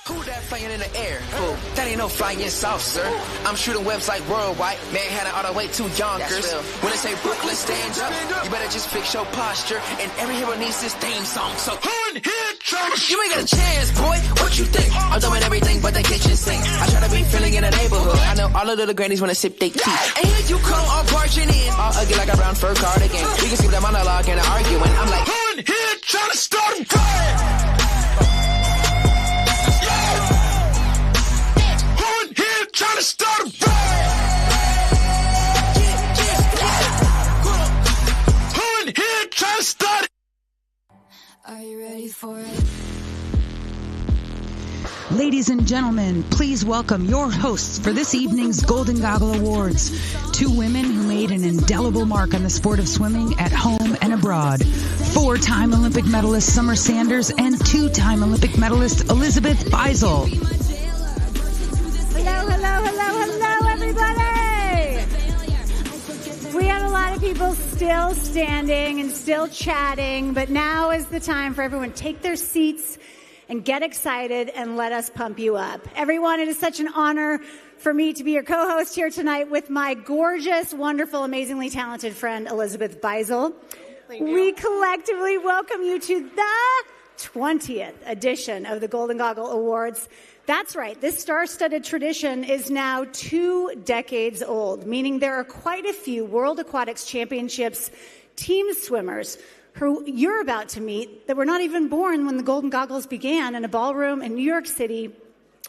Who that flying in the air? Who? That ain't no flying saucer. I'm shooting webs like worldwide. Manhattan all the way to Yonkers. When they say Brooklyn, stand up. You better just fix your posture. And every hero needs this theme song. So who in here trying to... You ain't got a chance, boy. What you think? I'm doing everything but the kitchen sink. I try to be feeling in the neighborhood. I know all the little grannies wanna sip their tea. And here you come all barging in. All ugly like a brown fur cardigan. We can skip that monologue and the arguing. I'm like, who in here trying to start a riot? Trying to start a riot. Who in here trying to start it? Are you ready for it? Ladies and gentlemen, please welcome your hosts for this evening's Golden Goggle Awards. Two women who made an indelible mark on the sport of swimming at home and abroad. 4-time Olympic medalist Summer Sanders and 2-time Olympic medalist Elizabeth Beisel. Hello, everybody! We had a lot of people still standing and still chatting, but now is the time for everyone to take their seats and get excited and let us pump you up. Everyone, it is such an honor for me to be your co-host here tonight with my gorgeous, wonderful, amazingly talented friend, Elizabeth Beisel. We collectively welcome you to the 20th edition of the Golden Goggle Awards. That's right. This star-studded tradition is now 2 decades old, meaning there are quite a few World Aquatics Championships team swimmers who you're about to meet that were not even born when the Golden Goggles began in a ballroom in New York City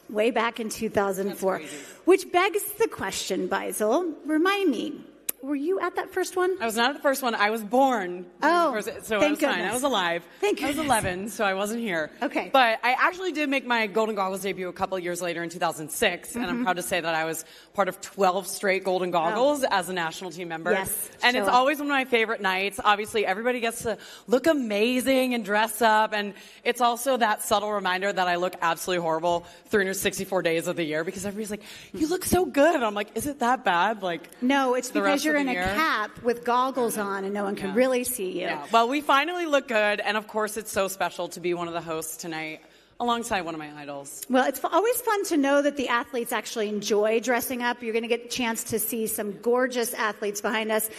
way back in 2004. Which begs the question, Beisel, remind me, were you at that first one? I was not at the first one. I was born. Oh, so I was fine. I was alive. Thank I was 11, so I wasn't here. Okay. But I actually did make my Golden Goggles debut a couple of years later in 2006, and I'm proud to say that I was part of 12 straight Golden Goggles as a national team member. Yes. And it's always one of my favorite nights. Obviously, everybody gets to look amazing and dress up, and it's also that subtle reminder that I look absolutely horrible 364 days of the year because everybody's like, you look so good. And I'm like, is it that bad? Like, no, it's because you're in a cap with goggles on and no one can really see you. Yeah. Well, we finally look good, and of course it's so special to be one of the hosts tonight alongside one of my idols. Well, it's always fun to know that the athletes actually enjoy dressing up. You're going to get a chance to see some gorgeous athletes behind us.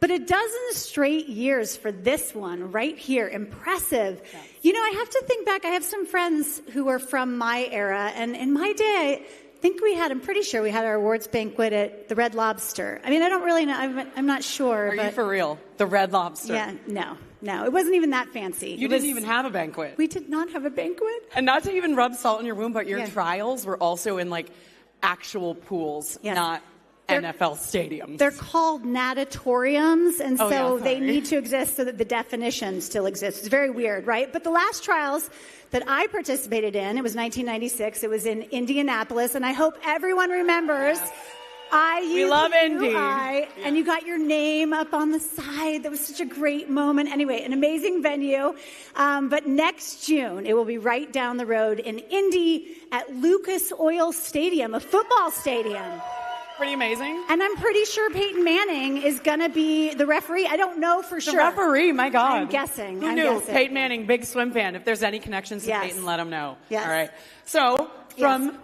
But a dozen straight years for this one right here. Impressive. Yes. You know, I have to think back. I have some friends who are from my era, and in my day, I'm pretty sure we had our awards banquet at the Red Lobster. I mean, I don't really know. I'm not sure. Are you for real? The Red Lobster? Yeah, no. It wasn't even that fancy. You didn't even have a banquet. We did not have a banquet. And not to even rub salt in your wound, but your trials were also in, like, actual pools, not NFL stadiums. They're called natatoriums, and they need to exist so that the definition still exists. It's very weird, right? But the last trials that I participated in, it was 1996. It was in Indianapolis, and I hope everyone remembers. We love Indy. And you got your name up on the side. That was such a great moment. Anyway, an amazing venue. But next June, it will be right down the road in Indy at Lucas Oil Stadium, a football stadium. Pretty amazing. And I'm pretty sure Peyton Manning is going to be the referee. I don't know for sure. The referee, my God. I'm guessing. Who knew? Peyton Manning, big swim fan. If there's any connections to Peyton, let him know. Yes. All right. So,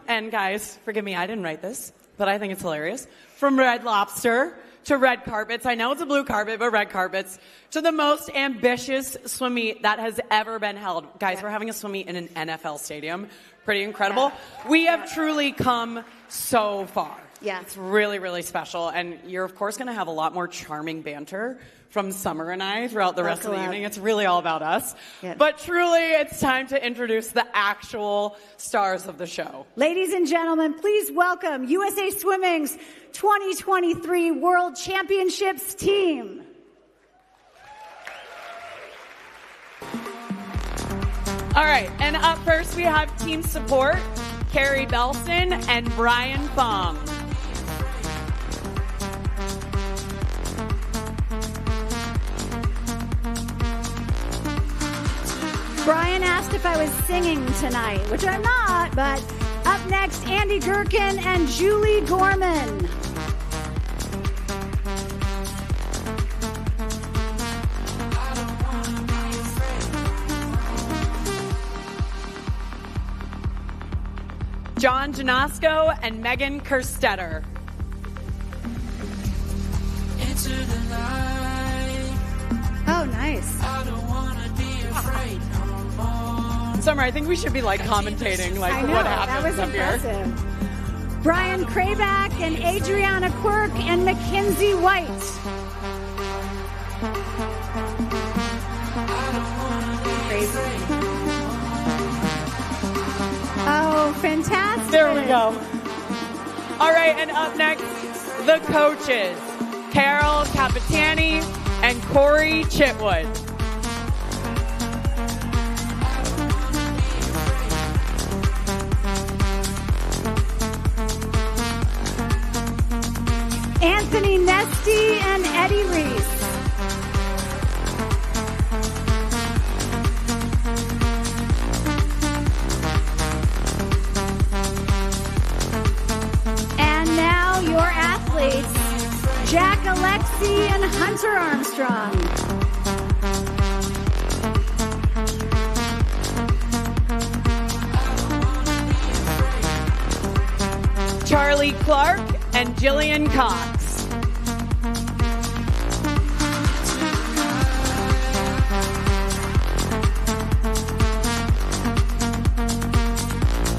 and guys, forgive me, I didn't write this, but I think it's hilarious. From Red Lobster to red carpets. I know it's a blue carpet, but red carpets. To the most ambitious swim meet that has ever been held. Guys, we're having a swim meet in an NFL stadium. Pretty incredible. We have truly come so far. Yeah. It's really, really special. And you're, of course, going to have a lot more charming banter from Summer and I throughout the rest of the evening. It's really all about us. Yeah. But truly, it's time to introduce the actual stars of the show. Ladies and gentlemen, please welcome USA Swimming's 2023 World Championships team. All right. And up first, we have team support, Carrie Belson and Brian Fong. Brian asked if I was singing tonight, which I'm not, but up next, Andy Gherkin and Julie Gorman. John Janasco and Megan Kerstetter. Into the light. Oh, nice. I don't wanna be afraid no more. Summer, I think we should be like commentating like I know, what that happens was up here. impressive. Brian Krayback and Adriana Quirk and Mackenzie White. Crazy. Oh, fantastic. There we go. All right, and up next, the coaches, Carol Capitani and Corey Chitwood. Anthony Nesty and Eddie Reese. And now your athletes, Jack Alexi and Hunter Armstrong. Charlie Clark and Jillian Cox.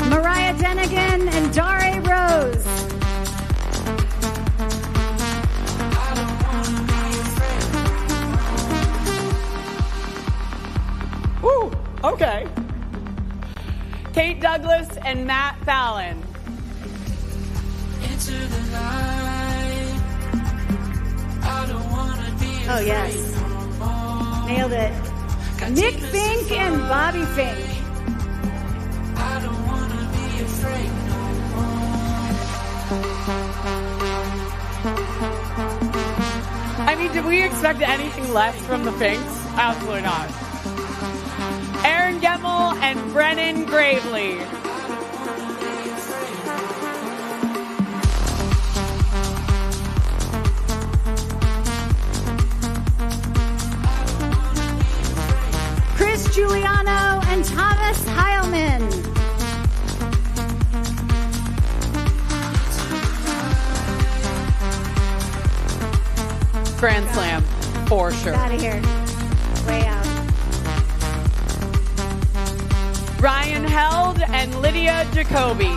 Mariah Denigan and Dare Rose. Woo, okay. Kate Douglas and Matt Fallon. Into the light. I don't wanna be Oh, yes. Nailed it. Nick Fink and Bobby Fink. I don't wanna be afraid no I mean, did we expect anything less from the Finks? Absolutely not. Aaron Gemmel and Brennan Gravely. Chris Giuliano and Thomas Heilman. Grand Slam, for sure. Out of here. Way out. Ryan Held and Lydia Jacoby.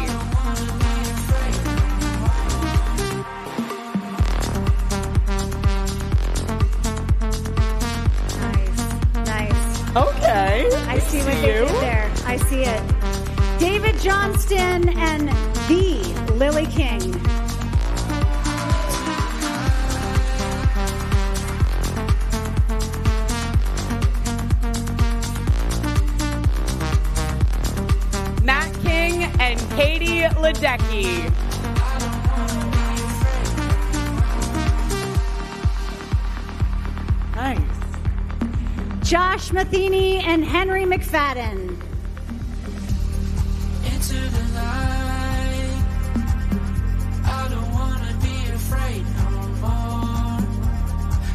Nice. Okay. I see what they did there. I see it. David Johnston and the Lily King. Matt King and Katie Ledecky. Nice. Josh Matheny and Henry McFadden. Into the light. I don't wanna be afraid no more.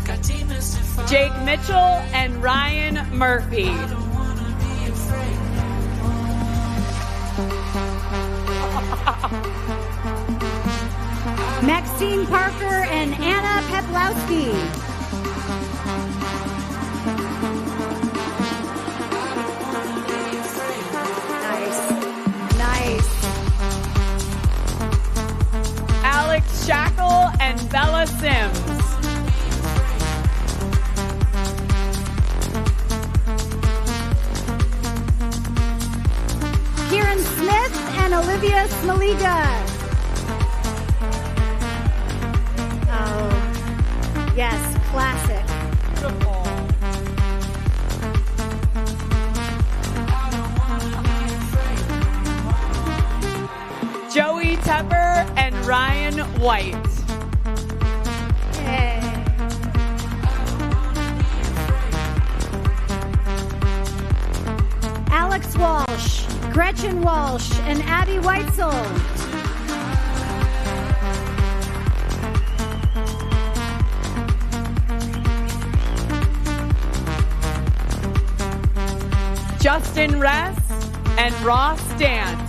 Got demons to fight. Jake Mitchell and Ryan Murphy. I don't wanna be afraid Maxine Parker and Anna Peplowski. Nice. Alex Shackle and Bella Sims. Kieran Smith and Olivia Smaliga. Oh, yes, classic. Joey Tepper and Ryan White. Hey. Alex Walsh, Gretchen Walsh, and Abby Weitzel. Justin Ress and Ross Dant.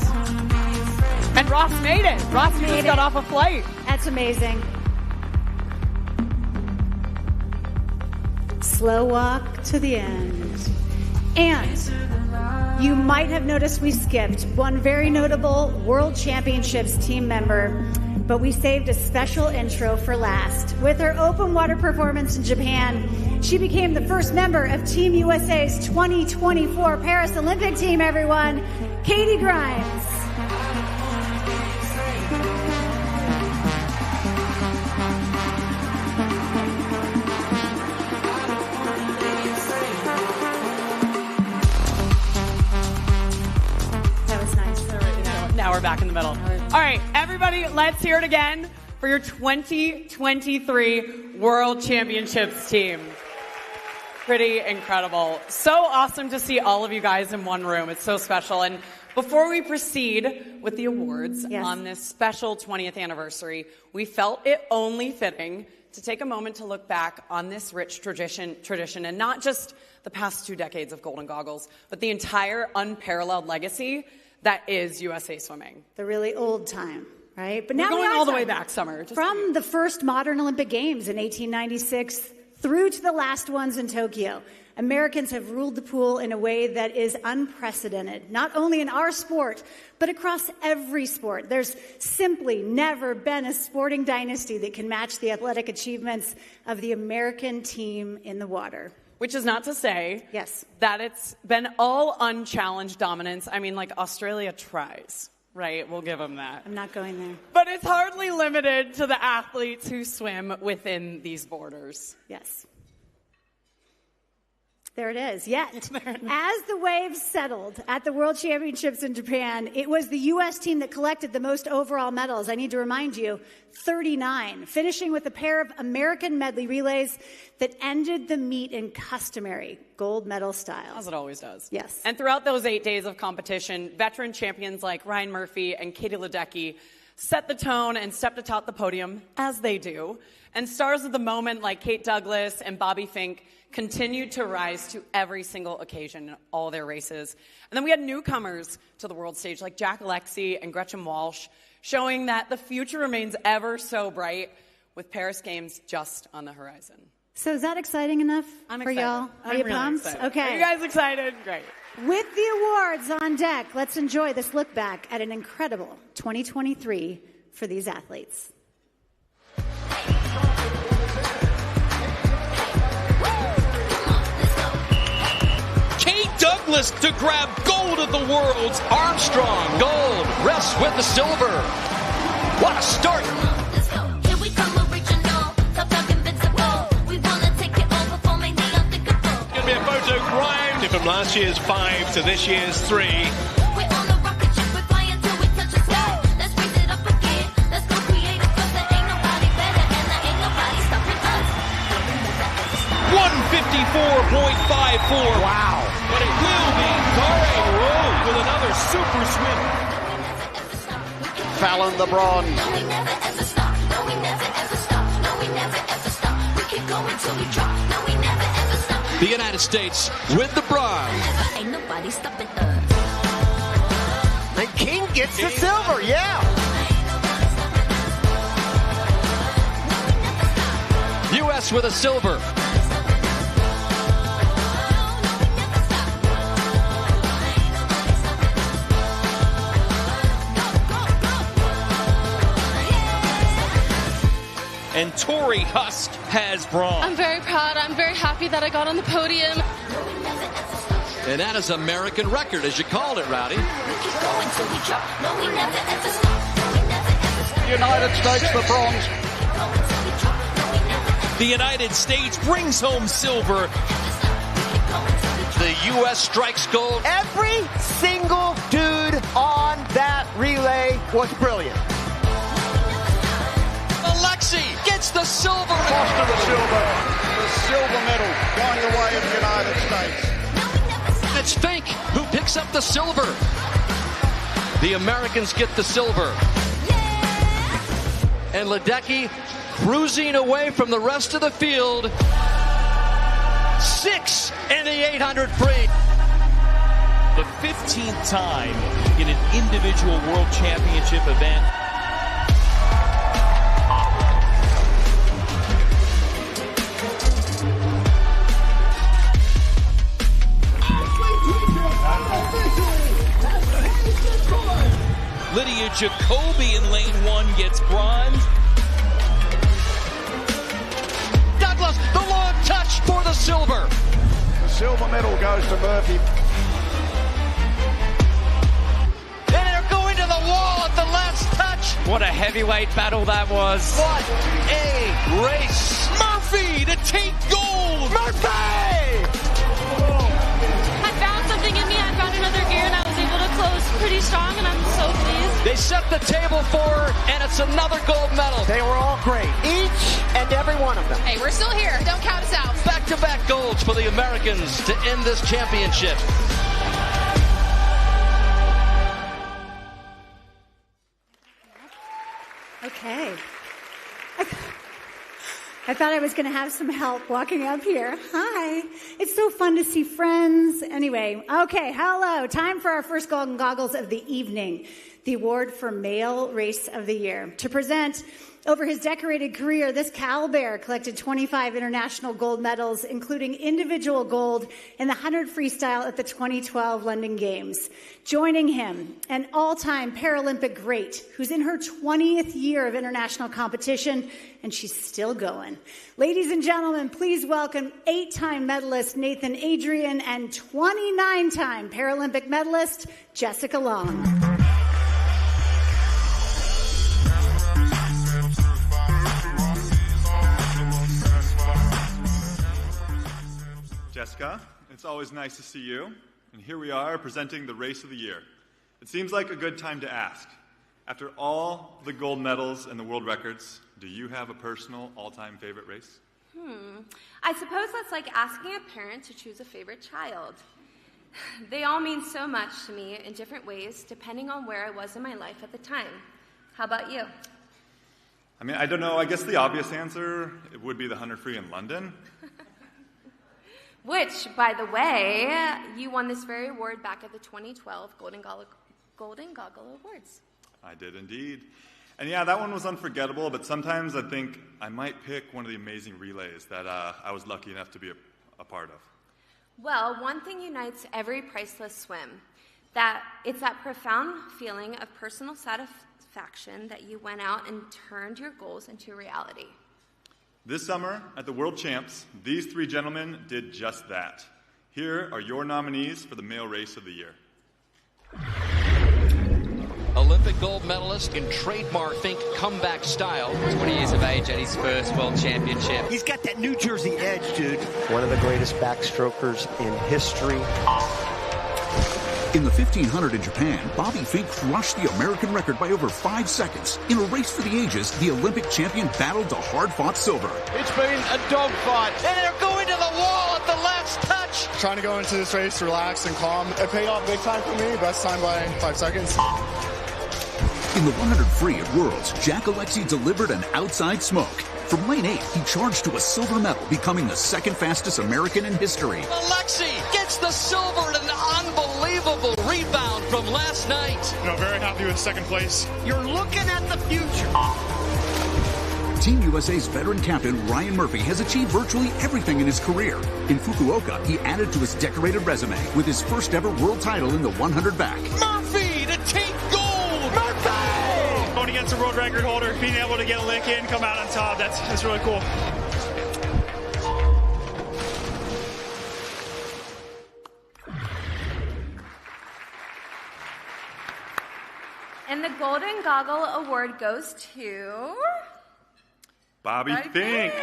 And Ross made it. Ross just got off a flight. That's amazing. Slow walk to the end. And you might have noticed we skipped one very notable World Championships team member, but we saved a special intro for last. With her open water performance in Japan, she became the first member of Team USA's 2024 Paris Olympic team, everyone. Katie Grimes. Now we're back in the middle. All right, everybody, let's hear it again for your 2023 World Championships team. Pretty incredible. So awesome to see all of you guys in one room. It's so special. And before we proceed with the awards on this special 20th anniversary, we felt it only fitting to take a moment to look back on this rich tradition, and not just the past 2 decades of Golden Goggles, but the entire unparalleled legacy that is USA Swimming. The really old time, right? But now we're going all the way back, Summer. From the first modern Olympic Games in 1896 through to the last ones in Tokyo, Americans have ruled the pool in a way that is unprecedented, not only in our sport, but across every sport. There's simply never been a sporting dynasty that can match the athletic achievements of the American team in the water. Which is not to say that it's been all unchallenged dominance. I mean, like, Australia tries, right? We'll give them that. I'm not going there. But it's hardly limited to the athletes who swim within these borders. Yes. There it is. Yet, as the waves settled at the World Championships in Japan, it was the U.S. team that collected the most overall medals. I need to remind you, 39, finishing with a pair of American medley relays that ended the meet in customary gold medal style. As it always does. Yes. And throughout those 8 days of competition, veteran champions like Ryan Murphy and Katie Ledecky set the tone and stepped atop the podium, as they do. And stars of the moment like Kate Douglas and Bobby Fink continued to rise to every single occasion in all their races. And then we had newcomers to the world stage like Jack Alexie and Gretchen Walsh, showing that the future remains ever so bright with Paris Games just on the horizon. So is that exciting enough for y'all? Are you pumped? Okay. Are you guys excited? Great. With the awards on deck, let's enjoy this look back at an incredible 2023 for these athletes. Kate Douglas to grab gold at the Worlds. Armstrong, gold, rests with the silver. What a start. Let's go. Here we come, original. Top dog invincible. We wanna take it over, forming the unthinkable. Gonna be a photo grind from last year's 5 to this year's 3. We're on a rocket ship, we're flying till we touch the sky. Let's raise it up again. Let's go create it, 'cause there ain't nobody better and there ain't nobody stopping us. 154.54. Wow. But it will be Tare Rowe with another super swim. Fallon LeBron. No, we never ever stop. No, we never ever stop. No, we never ever stop. We keep going till we drop. No, we never ever stop. The United States with the bronze. Ain't nobody stopping us. And King gets the silver, yeah. U.S. with a silver. And Tori Husk has bronze. I'm very proud. I'm very happy that I got on the podium. And that is American record, as you called it, Rowdy. United States, the bronze. The United States brings home silver. The U.S. strikes gold. Every single dude on that relay was brilliant. Alexie gets the silver. Foster the silver medal going the way of the United States. It's Fink who picks up the silver. The Americans get the silver. And Ledecky cruising away from the rest of the field. 6 in the 800 free. the 15th time in an individual world championship event. Lydia Jacoby in lane 1 gets bronze. Douglas, the long touch for the silver. The silver medal goes to Murphy. And they're going to the wall at the last touch. What a heavyweight battle that was. What a race. Murphy to take gold. Murphy! I found something in me. I found another gear, and I was able to close pretty strong, and I'm so pleased. They set the table for her, and it's another gold medal. They were all great, each and every one of them. Hey, we're still here. Don't count us out. Back-to-back golds for the Americans to end this championship. Okay. I thought I was going to have some help walking up here. Hi. It's so fun to see friends. Anyway, okay, hello. Time for our first Golden Goggles of the evening, the award for Male Race of the Year. To present, over his decorated career, this Cowbear collected 25 international gold medals, including individual gold in the 100 freestyle at the 2012 London Games. Joining him, an all-time Paralympic great who's in her 20th year of international competition, and she's still going. Ladies and gentlemen, please welcome 8-time medalist Nathan Adrian and 29-time Paralympic medalist Jessica Long. Jessica, it's always nice to see you, and here we are presenting the Race of the Year. It seems like a good time to ask. After all the gold medals and the world records, do you have a personal all-time favorite race? I suppose that's like asking a parent to choose a favorite child. They all mean so much to me in different ways, depending on where I was in my life at the time. How about you? I mean, I don't know. I guess the obvious answer it would be the 100 free in London. Which, by the way, you won this very award back at the 2012 Golden Goggle Awards. I did indeed. And yeah, that one was unforgettable, but sometimes I think I might pick one of the amazing relays that I was lucky enough to be a part of. Well, one thing unites every priceless swim. It's that profound feeling of personal satisfaction that you went out and turned your goals into reality. This summer, at the World Champs, these 3 gentlemen did just that. Here are your nominees for the Male Race of the Year. Olympic gold medalist in trademark think comeback style. 20 years of age at his first World Championship. He's got that New Jersey edge, dude. One of the greatest backstrokers in history. In the 1500 in Japan, Bobby Fink crushed the American record by over 5 seconds. In a race for the ages, the Olympic champion battled to hard-fought silver. It's been a dogfight. And they're going to the wall at the last touch. Trying to go into this race relaxed and calm. It paid off big time for me. Best time by 5 seconds. In the 100 free at Worlds, Jack Alexi delivered an outside smoke. From lane 8, he charged to a silver medal, becoming the second fastest American in history. Alexi gets the silver in an unbelievable rebound from last night. Very happy with second place. You're looking at the future. Team USA's veteran captain, Ryan Murphy, has achieved virtually everything in his career. In Fukuoka, he added to his decorated resume with his first ever world title in the 100 back. Murphy to take gold! Going against a world record holder, being able to get a lick in, come out on top, that's really cool. And the Golden Goggle Award goes to... Bobby Fink.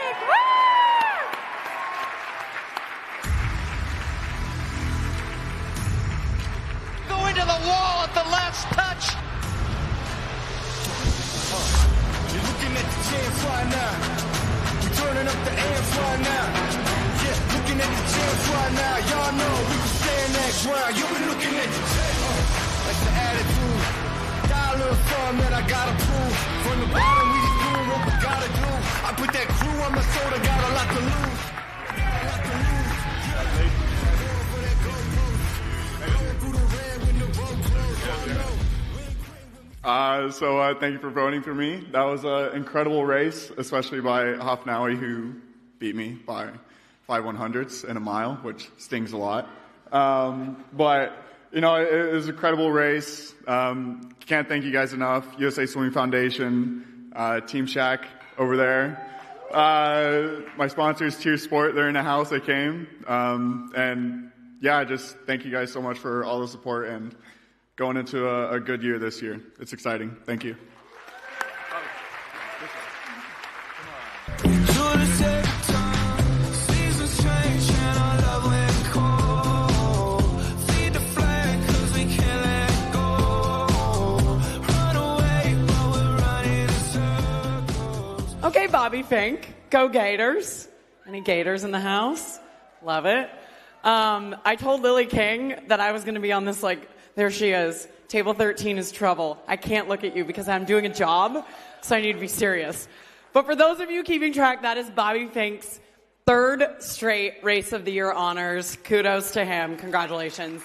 Going to the wall at the last touch. You're looking at the champs right now. We're turning up the amps right now. Yeah, looking at the champs right now. Y'all know we can stand that ground. You've been looking at the champs. That's the attitude. Got a little fun that I gotta prove. From the bottom, we just doing what we gotta do. I put that crew on my shoulder, got a lot to lose. Going through the Thank you for voting for me. That was an incredible race, especially by Hofnaui, who beat me by 5/100ths in a mile, which stings a lot. But it was an incredible race. Can't thank you guys enough. USA Swimming Foundation, Team Shack over there. My sponsors, Tier Sport, they're in the house. They came. Just thank you guys so much for all the support and going into a good year this year. It's exciting. Thank you. Okay, Bobby Fink, go Gators. Any Gators in the house? Love it. I told Lily King that I was going to be on this, there she is. Table 13 is trouble. I can't look at you because I'm doing a job, so I need to be serious. But for those of you keeping track, that is Bobby Fink's third straight Race of the Year honors. Kudos to him. Congratulations.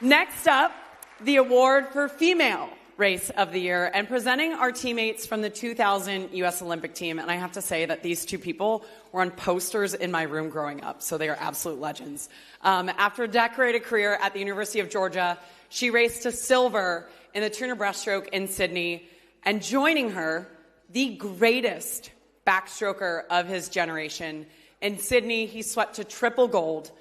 Next up, the award for Female Race of the Year, and presenting our teammates from the 2000 U.S. Olympic team. And I have to say that these two people were on posters in my room growing up, so they are absolute legends. After a decorated career at the University of Georgia, she raced to silver in the Turner breaststroke in Sydney, and joining her, the greatest backstroker of his generation. In Sydney, he swept to triple gold.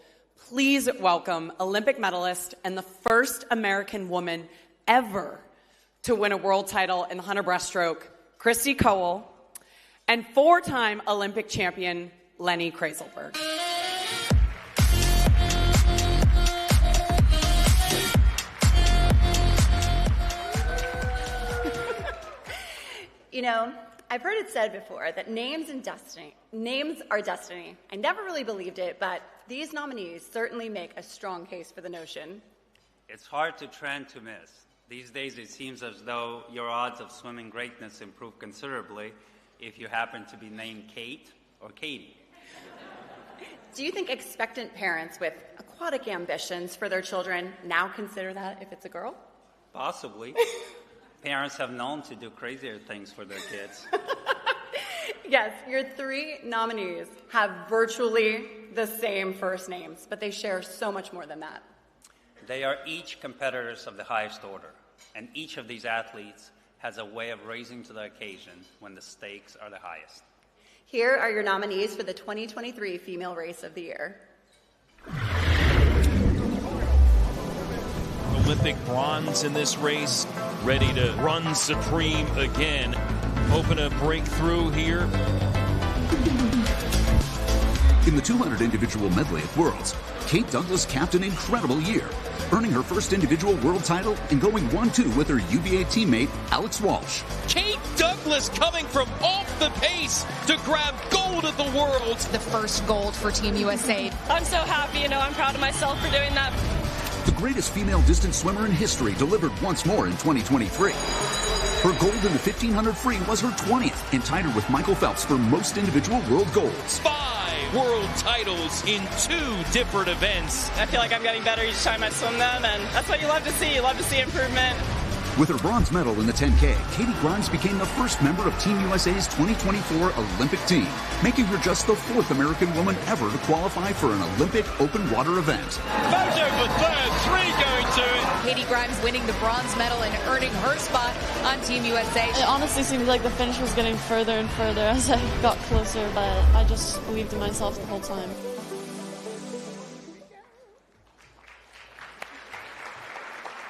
Please welcome Olympic medalist and the first American woman ever to win a world title in the 100 breaststroke, Christy Cowell, and four-time Olympic champion, Lenny Krayzelberg. I've heard it said before that names are destiny. I never really believed it, but these nominees certainly make a strong case for the notion. It's hard to trend to miss. These days, it seems as though your odds of swimming greatness improve considerably if you happen to be named Kate or Katie. Do you think expectant parents with aquatic ambitions for their children now consider that if it's a girl? Possibly. Parents have known to do crazier things for their kids. Yes, your three nominees have virtually the same first names, but they share so much more than that. They are each competitors of the highest order, and each of these athletes has a way of rising to the occasion when the stakes are the highest. Here are your nominees for the 2023 Female Race of the Year. Olympic bronze in this race, ready to run supreme again. Hoping to break through here. In the 200 individual medley at Worlds, Kate Douglas capped an incredible year, earning her first individual world title and going 1-2 with her UVA teammate, Alex Walsh. Kate Douglas coming from off the pace to grab gold at the Worlds. The first gold for Team USA. I'm so happy, I'm proud of myself for doing that. The greatest female distance swimmer in history delivered once more in 2023. Her gold in the 1500 free was her 20th and tied her with Michael Phelps for most individual world golds. 5 world titles in 2 different events. I feel like I'm getting better each time I swim them, and that's what you love to see. You love to see improvement. With her bronze medal in the 10K, Katie Grimes became the first member of Team USA's 2024 Olympic team, making her just the 4th American woman ever to qualify for an Olympic open water event. Photo for third, 3 going to it. Katie Grimes winning the bronze medal and earning her spot on Team USA. It honestly seemed like the finish was getting further and further as I got closer, but I just believed in myself the whole time.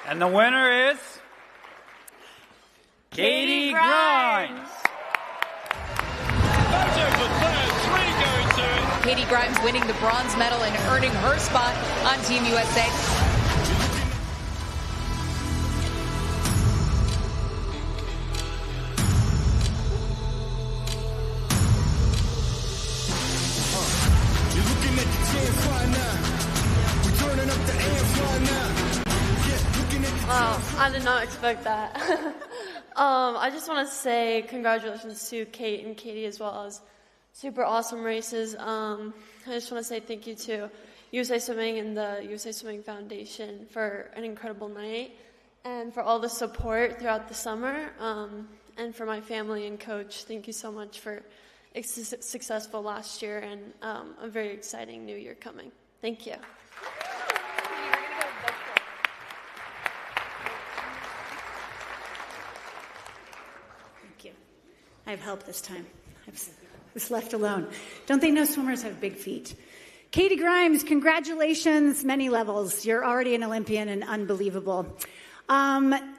And the winner is Katie Grimes. Photo for third, 3 going to it. Katie Grimes winning the bronze medal and earning her spot on Team USA. You're looking at the chance right now. We're turning up the amps right now. Yeah, looking at the Wow, I did not expect that. I just want to say congratulations to Kate and Katie as well as super awesome races. I just want to say thank you to USA Swimming and the USA Swimming Foundation for an incredible night. and for all the support throughout the summer. And for my family and coach, thank you so much for successful last year and a very exciting new year coming. Thank you. Thank you. I have help this time. I was left alone. Don't they know swimmers have big feet? Katie Grimes, congratulations, many levels. You're already an Olympian and unbelievable.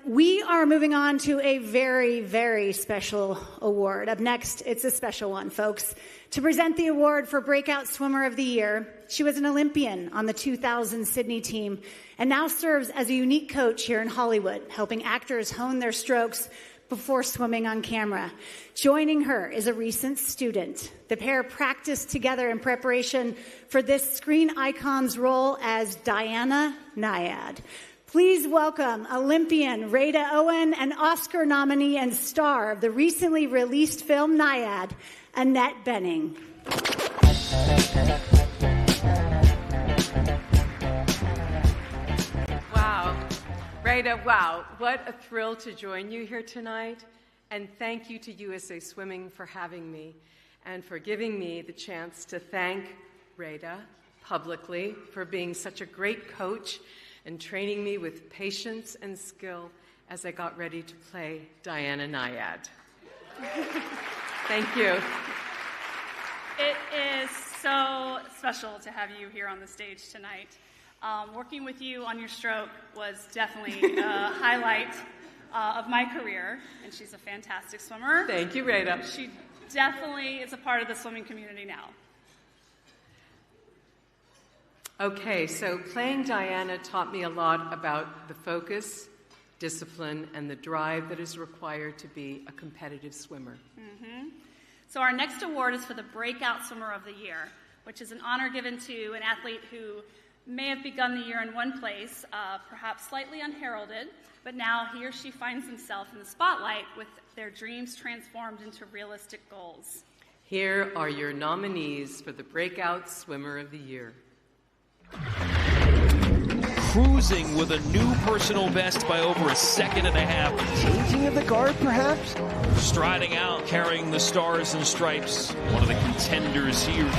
We are moving on to a very, very special award. Up next, it's a special one, folks. To present the award for Breakout Swimmer of the Year, she was an Olympian on the 2000 Sydney team and now serves as a unique coach here in Hollywood, helping actors hone their strokes before swimming on camera. Joining her is a recent student. The pair practiced together in preparation for this screen icon's role as Diana Nyad. Please welcome Olympian Rada Owen and Oscar nominee and star of the recently released film Nyad, Annette Bening. Wow. Rada, wow. What a thrill to join you here tonight. And thank you to USA Swimming for having me and for giving me the chance to thank Rada publicly for being such a great coach and training me with patience and skill as I got ready to play Diana Nyad. Thank you. It is so special to have you here on the stage tonight. Working with you on your stroke was definitely a highlight of my career, and she's a fantastic swimmer. Thank you, Rada. She definitely is a part of the swimming community now. Okay, so playing Diana taught me a lot about the focus, discipline, and the drive that is required to be a competitive swimmer. Mm-hmm. So our next award is for the Breakout Swimmer of the Year, which is an honor given to an athlete who may have begun the year in one place, perhaps slightly unheralded, but now he or she finds himself in the spotlight with their dreams transformed into realistic goals. Here are your nominees for the Breakout Swimmer of the Year. Cruising with a new personal best by over a second and a half. Changing of the guard, perhaps? Striding out, carrying the stars and stripes. One of the contenders here.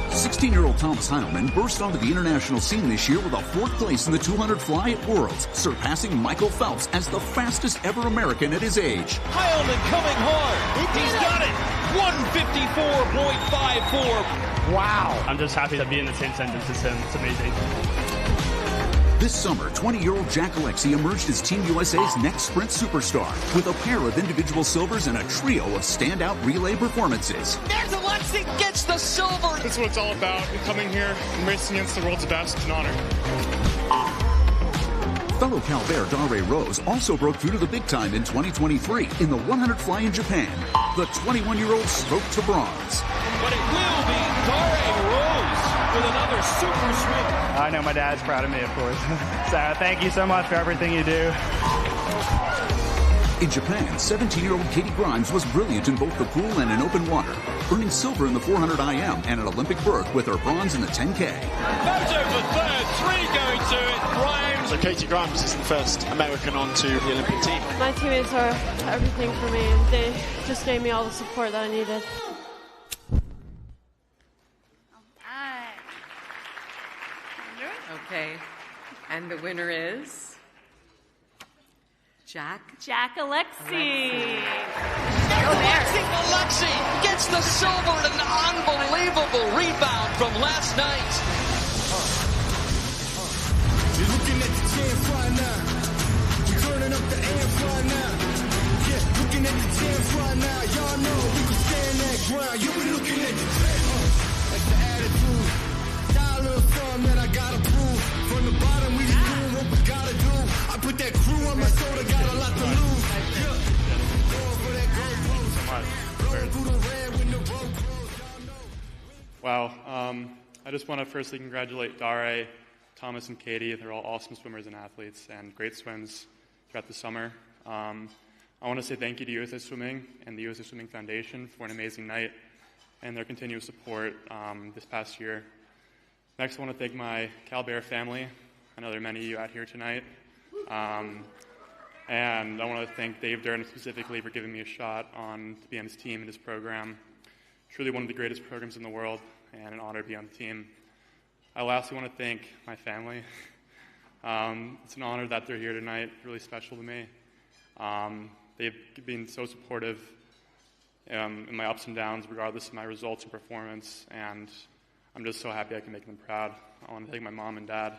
16-year-old Thomas Heilman burst onto the international scene this year with a fourth place in the 200 fly at Worlds, surpassing Michael Phelps as the fastest ever American at his age. Heilman coming hard. He's got it. 154.54. Wow. I'm just happy to be in the same sentence as him. It's amazing. This summer, 20-year-old Jack Alexi emerged as Team USA's next sprint superstar with a pair of individual silvers and a trio of standout relay performances. There's Alexi, gets the silver. That's what it's all about. Coming here and racing against the world's best is an honor. Fellow Calvert Dare Rose also broke through to the big time in 2023 in the 100 fly in Japan. The 21-year-old stroked to bronze. But it will be Dare Rose with another super swim. I know my dad's proud of me, of course. So thank you so much for everything you do. In Japan, 17-year-old Katie Grimes was brilliant in both the pool and in open water, earning silver in the 400 IM and an Olympic berth with her bronze in the 10K. Photo for third, three going to it. Grimes. So Katie Grimes is the first American onto the Olympic team. My teammates are everything for me, and they just gave me all the support that I needed. Okay, and the winner is Jack Alexi. Alexi gets the silver and an unbelievable rebound from last night. You're looking at the chance right now. We're turning up the amp right now. Yeah, looking at the chance right now. Y'all know we can stand that ground. You be looking at the chance. That's the attitude. Style of fun that I gotta prove. From the bottom, we just doing what we gotta do. I put that crew on my shoulder, got a lot to lose. Yeah. Going for that gold post. Rolling through the red when the road closed. Y'all know. Wow. I just want to firstly congratulate Dare, Thomas, and Katie. They're all awesome swimmers and athletes and great swims throughout the summer. I want to say thank you to USA Swimming and the USA Swimming Foundation for an amazing night and their continuous support this past year. Next, I want to thank my Calvert family. I know there are many of you out here tonight. And I want to thank Dave Durden specifically for giving me a shot to be on his team and his program. Truly one of the greatest programs in the world, and an honor to be on the team. I lastly want to thank my family. It's an honor that they're here tonight, really special to me. They've been so supportive in my ups and downs, regardless of my results and performance, and I'm just so happy I can make them proud. I want to thank my mom and dad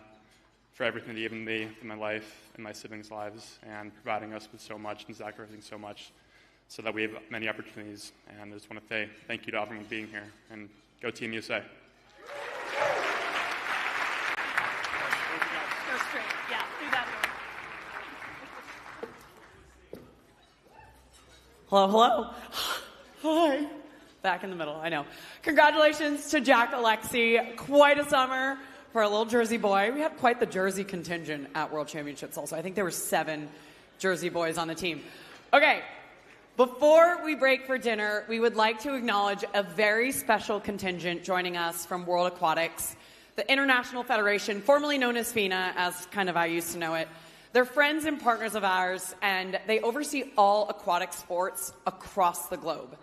for everything they've given me in my life and my siblings' lives, and providing us with so much and sacrificing so much so that we have many opportunities. And I just want to say thank you to everyone being here, and go Team USA. Go straight. Yeah, do that one. Hello. Hi. Back in the middle, I know. Congratulations to Jack Alexi. Quite a summer for a little Jersey boy. We had quite the Jersey contingent at World Championships also. I think there were 7 Jersey boys on the team. Okay, before we break for dinner, we would like to acknowledge a very special contingent joining us from World Aquatics, the International Federation, formerly known as FINA, as kind of I used to know it. They're friends and partners of ours, and they oversee all aquatic sports across the globe.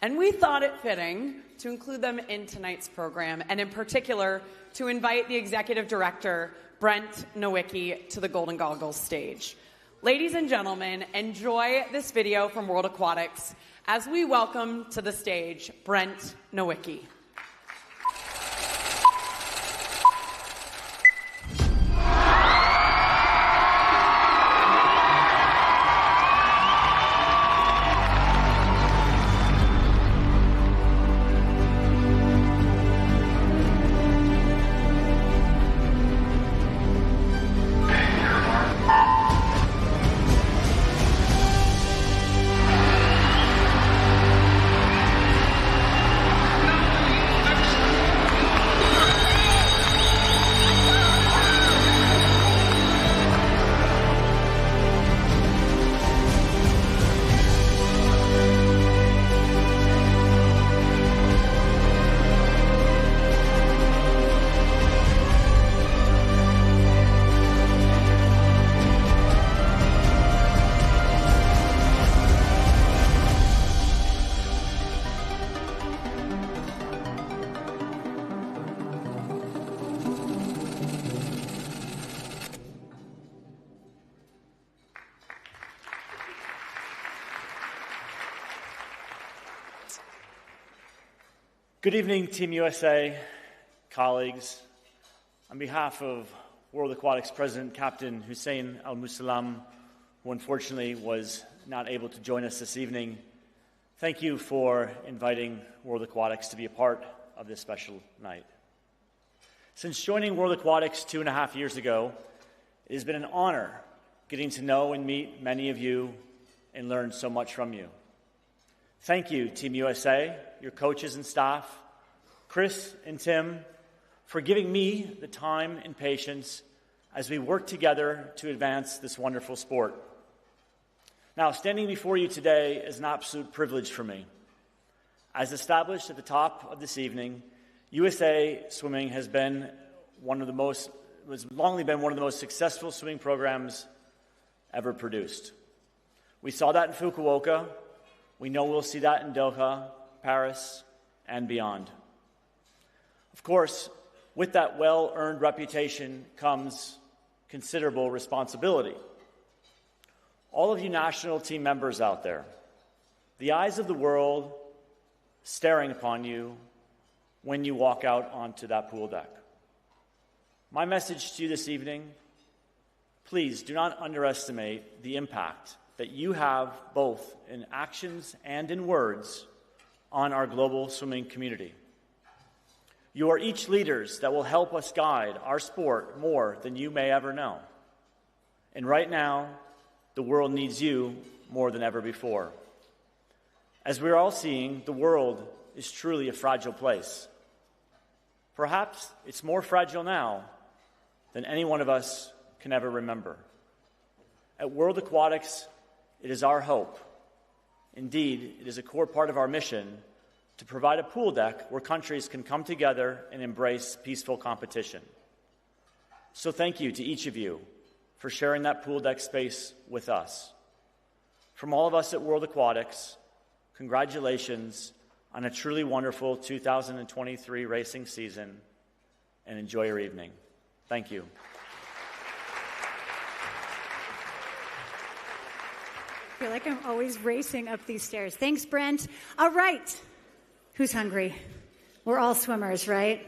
And we thought it fitting to include them in tonight's program, and in particular, to invite the executive director, Brent Nowicki, to the Golden Goggles stage. Ladies and gentlemen, enjoy this video from World Aquatics as we welcome to the stage Brent Nowicki. Good evening, Team USA, colleagues. On behalf of World Aquatics President Captain Hussein Al-Musalam, who unfortunately was not able to join us this evening, thank you for inviting World Aquatics to be a part of this special night. Since joining World Aquatics 2.5 years ago, it has been an honor getting to know and meet many of you and learn so much from you. Thank you, Team USA, your coaches and staff, Chris and Tim, for giving me the time and patience as we work together to advance this wonderful sport. Now, standing before you today is an absolute privilege for me. As established at the top of this evening, USA Swimming has been long been one of the most successful swimming programs ever produced. We saw that in Fukuoka. We know we'll see that in Doha, Paris, and beyond. Of course, with that well-earned reputation comes considerable responsibility. All of you national team members out there, the eyes of the world staring upon you when you walk out onto that pool deck. My message to you this evening, please do not underestimate the impact that you have both in actions and in words on our global swimming community. You are each leaders that will help us guide our sport more than you may ever know. And right now, the world needs you more than ever before. As we're all seeing, the world is truly a fragile place. Perhaps it's more fragile now than any one of us can ever remember. At World Aquatics, it is our hope. Indeed, it is a core part of our mission to provide a pool deck where countries can come together and embrace peaceful competition. So thank you to each of you for sharing that pool deck space with us. From all of us at World Aquatics, congratulations on a truly wonderful 2023 racing season, and enjoy your evening. Thank you. I feel like I'm always racing up these stairs. Thanks, Brent. All right. Who's hungry? We're all swimmers, right?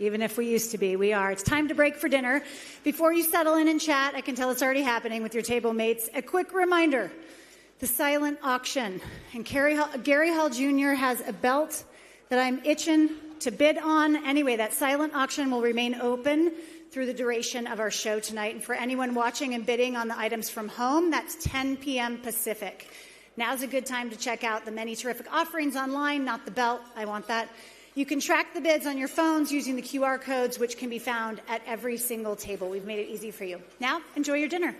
Even if we used to be, we are. It's time to break for dinner. Before you settle in and chat, I can tell it's already happening with your table mates. A quick reminder, the silent auction. And Gary Hall Jr. has a belt that I'm itching to bid on. Anyway, that silent auction will remain open through the duration of our show tonight. And for anyone watching and bidding on the items from home, that's 10 p.m. Pacific. Now's a good time to check out the many terrific offerings online, not the belt. I want that. You can track the bids on your phones using the QR codes, which can be found at every single table. We've made it easy for you. Now, enjoy your dinner.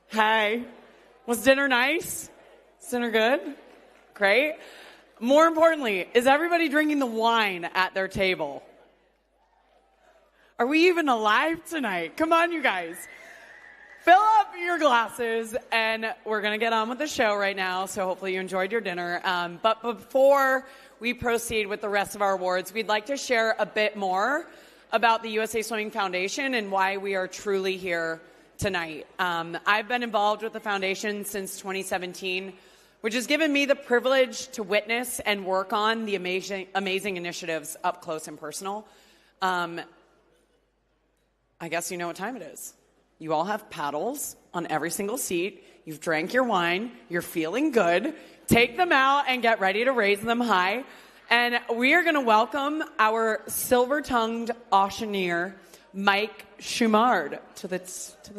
Hey. Was dinner nice? Is dinner good? Great. More importantly, is everybody drinking the wine at their table? Are we even alive tonight? Come on, you guys. Fill up your glasses, and we're going to get on with the show right now, so hopefully you enjoyed your dinner. But before we proceed with the rest of our awards, we'd like to share a bit more about the USA Swimming Foundation and why we are truly here tonight. I've been involved with the foundation since 2017, which has given me the privilege to witness and work on the amazing initiatives up close and personal. I guess you know what time it is. You all have paddles on every single seat. You've drank your wine. You're feeling good. Take them out and get ready to raise them high. And we are going to welcome our silver-tongued auctioneer, Mike Schumard, to the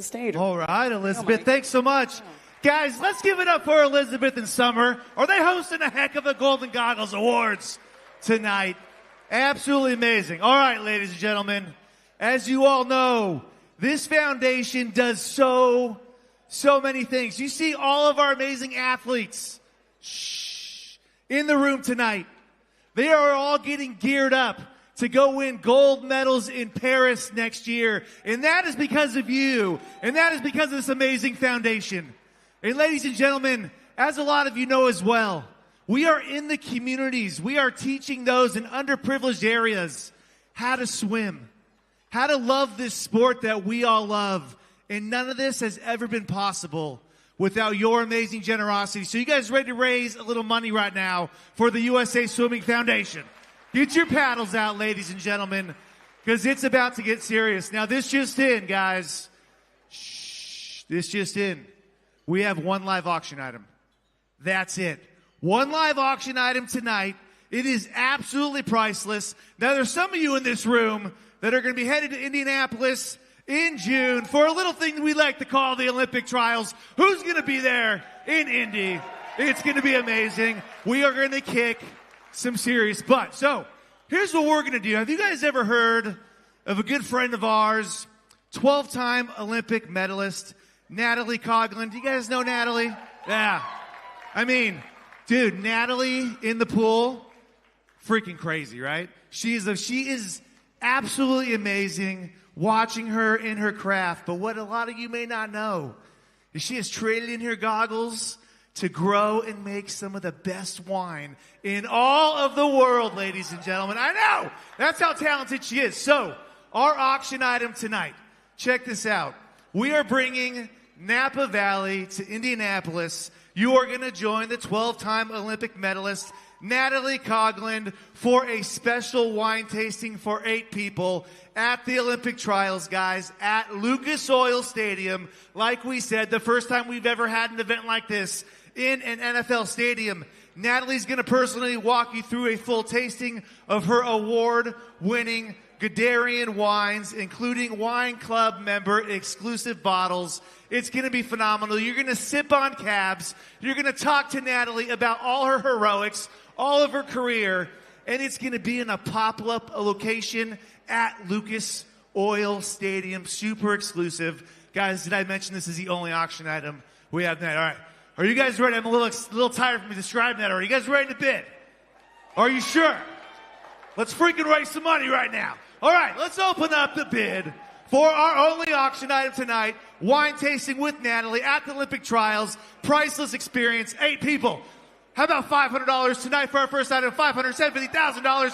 stage. All right, Elizabeth, thanks so much. Guys, let's give it up for Elizabeth and Summer. Are they hosting a heck of a Golden Goggles Awards tonight? Absolutely amazing. All right, ladies and gentlemen, as you all know, this foundation does so many things. You see all of our amazing athletes in the room tonight. They are all getting geared up to go win gold medals in Paris next year. And that is because of you. And that is because of this amazing foundation. And ladies and gentlemen, as a lot of you know as well, we are in the communities. We are teaching those in underprivileged areas how to swim, how to love this sport that we all love. And none of this has ever been possible without your amazing generosity. So you guys ready to raise a little money right now for the USA Swimming Foundation? Get your paddles out, ladies and gentlemen, because it's about to get serious. Now, this just in, guys. This just in. We have one live auction item. That's it. One live auction item tonight. It is absolutely priceless. Now, there's some of you in this room that are going to be headed to Indianapolis in June for a little thing we like to call the Olympic trials. Who's going to be there in Indy? It's going to be amazing. We are going to kick some serious butt. So, here's what we're going to do. Have you guys ever heard of a good friend of ours, 12-time Olympic medalist, Natalie Coughlin? Do you guys know Natalie? Yeah. I mean, dude, Natalie in the pool, freaking crazy, right? She is absolutely amazing watching her in her craft. But what a lot of you may not know is she has traded in her goggles to grow and make some of the best wine in all of the world, ladies and gentlemen. I know! That's how talented she is. So, our auction item tonight, check this out. We are bringing Napa Valley to Indianapolis. You are going to join the 12-time Olympic medalist, Natalie Coughlin, for a special wine tasting for 8 people at the Olympic trials, guys, at Lucas Oil Stadium. Like we said, the first time we've ever had an event like this in an NFL stadium. Natalie's going to personally walk you through a full tasting of her award-winning Guderian wines, including Wine Club member exclusive bottles. It's going to be phenomenal. You're going to sip on cabs. You're going to talk to Natalie about all her heroics, all of her career, and it's going to be in a pop-up location at Lucas Oil Stadium. Super exclusive. Guys, did I mention this is the only auction item we have tonight? All right. Are you guys ready? I'm a little tired from me describing that. Are you guys ready to bid? Are you sure? Let's freaking raise some money right now. All right, let's open up the bid for our only auction item tonight, wine tasting with Natalie at the Olympic trials, priceless experience, 8 people. How about $500 tonight for our first item? $570,000, $1,250,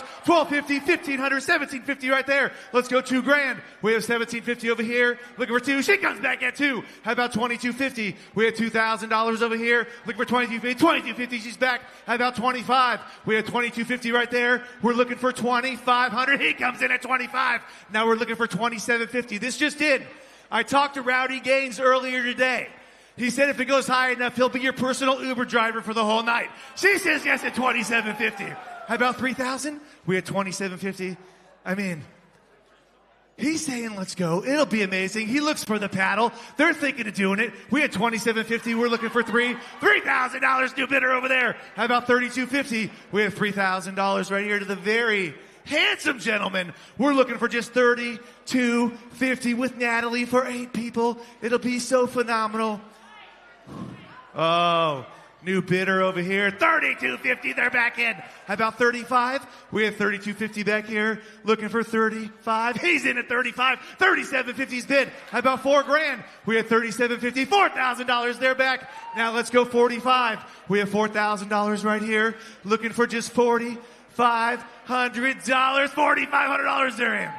$1,500, $1,750 right there. Let's go $2,000. We have $1,750 over here. Looking for 2. She comes back at 2. How about $2,250? We have $2,000 over here. Looking for $2,250. $2,250. She's back. How about $25? We have $2,250 right there. We're looking for $2,500. He comes in at $25. Now we're looking for $2,750. This just in. I talked to Rowdy Gaines earlier today. He said if it goes high enough, he'll be your personal Uber driver for the whole night. She says yes at $2,750. How about $3,000? We had $2,750. I mean, he's saying let's go. It'll be amazing. He looks for the paddle. They're thinking of doing it. We had $2,750. We're looking for $3,000. New bidder over there. How about $3,250? We have $3,000 right here to the very handsome gentleman. We're looking for just $3,250 with Natalie for 8 people. It'll be so phenomenal. Oh, new bidder over here. $32.50. They're back in. How about 35? We have $32.50 back here. Looking for 35. He's in at 35. $37.50's bid. How about $4,000? We have $37.50. $4,000. They're back. Now let's go 45. We have $4,000 right here. Looking for just $4,500. $4,500 they're in.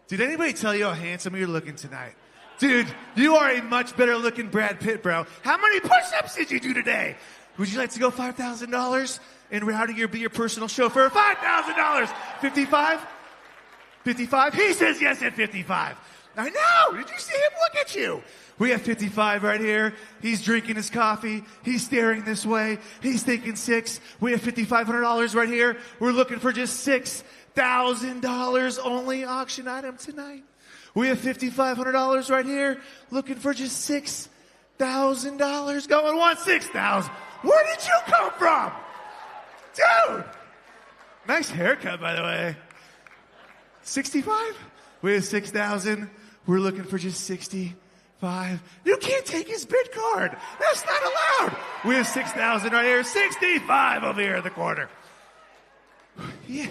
Did anybody tell you how handsome you're looking tonight? Dude, you are a much better looking Brad Pitt, bro. How many push-ups did you do today? Would you like to go $5,000 and Rowdy be your personal chauffeur? $5,000. 55? 55? He says yes at 55. I know. Did you see him? Look at you. We have 55 right here. He's drinking his coffee. He's staring this way. He's thinking 6. We have $5,500 right here. We're looking for just $6,000 only auction item tonight. We have $5,500 right here. Looking for just $6,000. Going once, $6,000. Where did you come from? Dude! Nice haircut, by the way. 65? We have 6,000. We're looking for just 65. You can't take his bid card. That's not allowed. We have 6,000 right here. 65 over here in the corner. Yeah.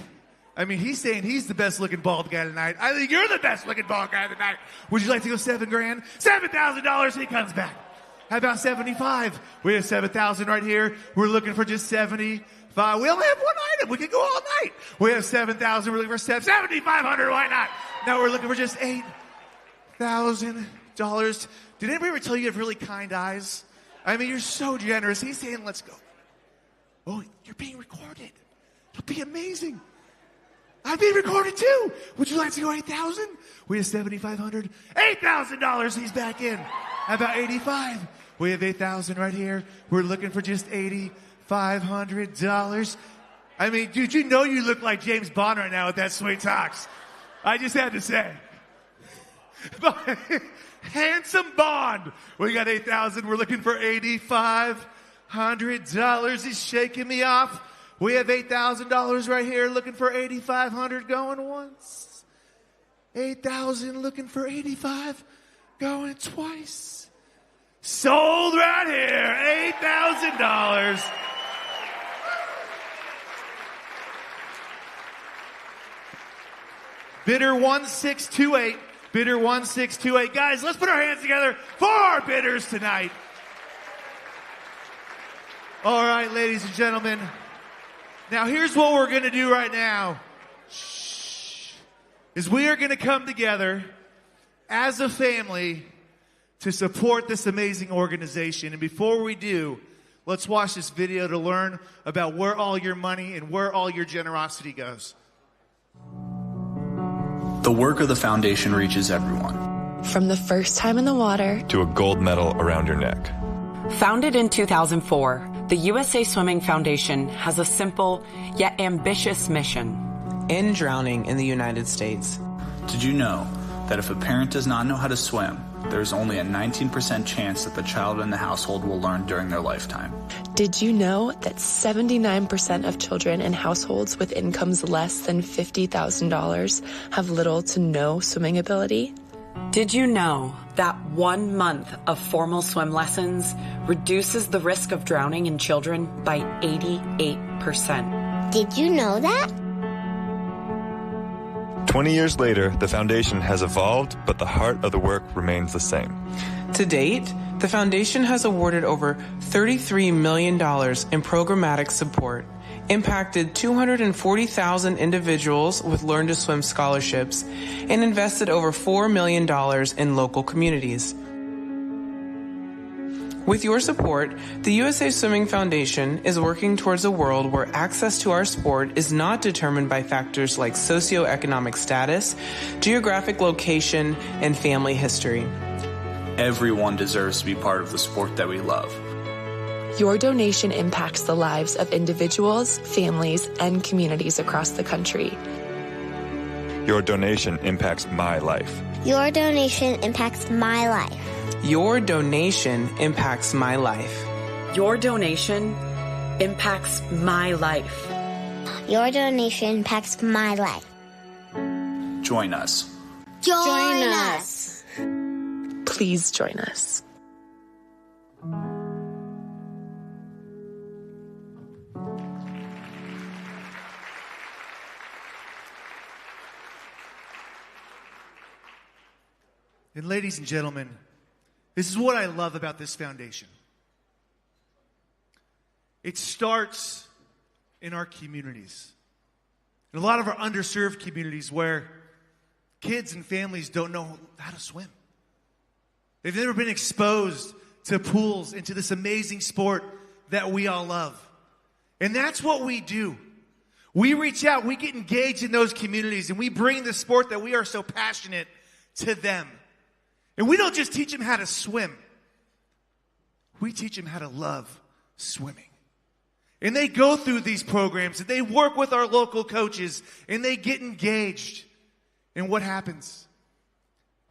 I mean, he's saying he's the best looking bald guy tonight. I think you're the best looking bald guy tonight. Would you like to go $7,000? $7,000. He comes back. How about 75? We have 7,000 right here. We're looking for just 75. We only have one item. We could go all night. We have 7,000. We're looking for 7,500. Why not? Now we're looking for just $8,000. Did anybody ever tell you have really kind eyes? I mean, you're so generous. He's saying, let's go. Oh, you're being recorded. It'll be amazing. I'm being recorded too. Would you like to go 8,000? We have 7,500. $8,000. He's back in. How about 85? We have 8,000 right here. We're looking for just $8,500. I mean, dude, you know you look like James Bond right now with that sweet talks. I just had to say. Handsome Bond. We got 8,000. We're looking for $8,500. He's shaking me off. We have $8,000 right here, looking for $8,500, going once. 8,000, looking for 85, going twice. Sold right here, $8,000. Bidder 1628. Bidder 1628. Guys, let's put our hands together for our bidders tonight. All right, ladies and gentlemen. Now, here's what we're going to do right now. Is we are going to come together as a family to support this amazing organization. And before we do, let's watch this video to learn about where all your money and where all your generosity goes. The work of the foundation reaches everyone. From the first time in the water to a gold medal around your neck. Founded in 2004, the USA Swimming Foundation has a simple yet ambitious mission. End drowning in the United States. Did you know that if a parent does not know how to swim, there is only a 19% chance that the child in the household will learn during their lifetime? Did you know that 79% of children in households with incomes less than $50,000 have little to no swimming ability? Did you know that 1 month of formal swim lessons reduces the risk of drowning in children by 88%? Did you know that? 20 years later, the foundation has evolved, but the heart of the work remains the same. To date, the foundation has awarded over $33 million in programmatic support, impacted 240,000 individuals with Learn to Swim scholarships, and invested over $4 million in local communities. With your support, the USA Swimming Foundation is working towards a world where access to our sport is not determined by factors like socioeconomic status, geographic location, and family history. Everyone deserves to be part of the sport that we love. Your donation impacts the lives of individuals, families, and communities across the country. Your donation impacts my life. Your donation impacts my life. Your donation impacts my life. Your donation impacts my life. Your donation impacts my life. Join us. Join us. Please join us. And ladies and gentlemen, this is what I love about this foundation. It starts in our communities. In a lot of our underserved communities where kids and families don't know how to swim. They've never been exposed to pools and to this amazing sport that we all love. And that's what we do. We reach out, we get engaged in those communities, and we bring the sport that we are so passionate to them. And we don't just teach them how to swim. We teach them how to love swimming. And they go through these programs, and they work with our local coaches, and they get engaged. And what happens?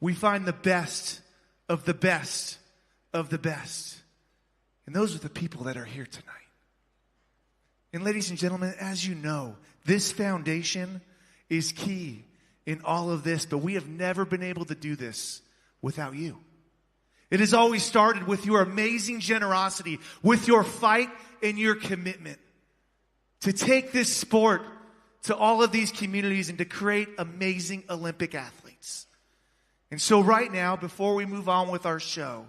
We find the best of the best of the best. And those are the people that are here tonight. And ladies and gentlemen, as you know, this foundation is key in all of this, but we have never been able to do this without you. It has always started with your amazing generosity, with your fight and your commitment to take this sport to all of these communities and to create amazing Olympic athletes. And so right now, before we move on with our show,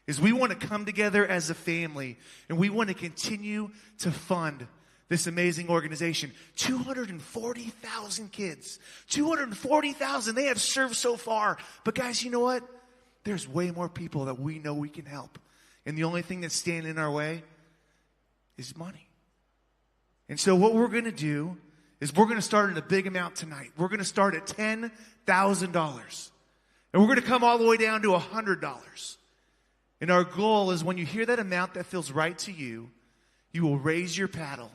is we want to come together as a family and we want to continue to fund this amazing organization. 240,000 kids. 240,000. They have served so far. But guys, you know what? There's way more people that we know we can help. And the only thing that's standing in our way is money. And so what we're going to do is we're going to start at a big amount tonight. We're going to start at $10,000. And we're going to come all the way down to $100. And our goal is when you hear that amount that feels right to you, you will raise your paddle.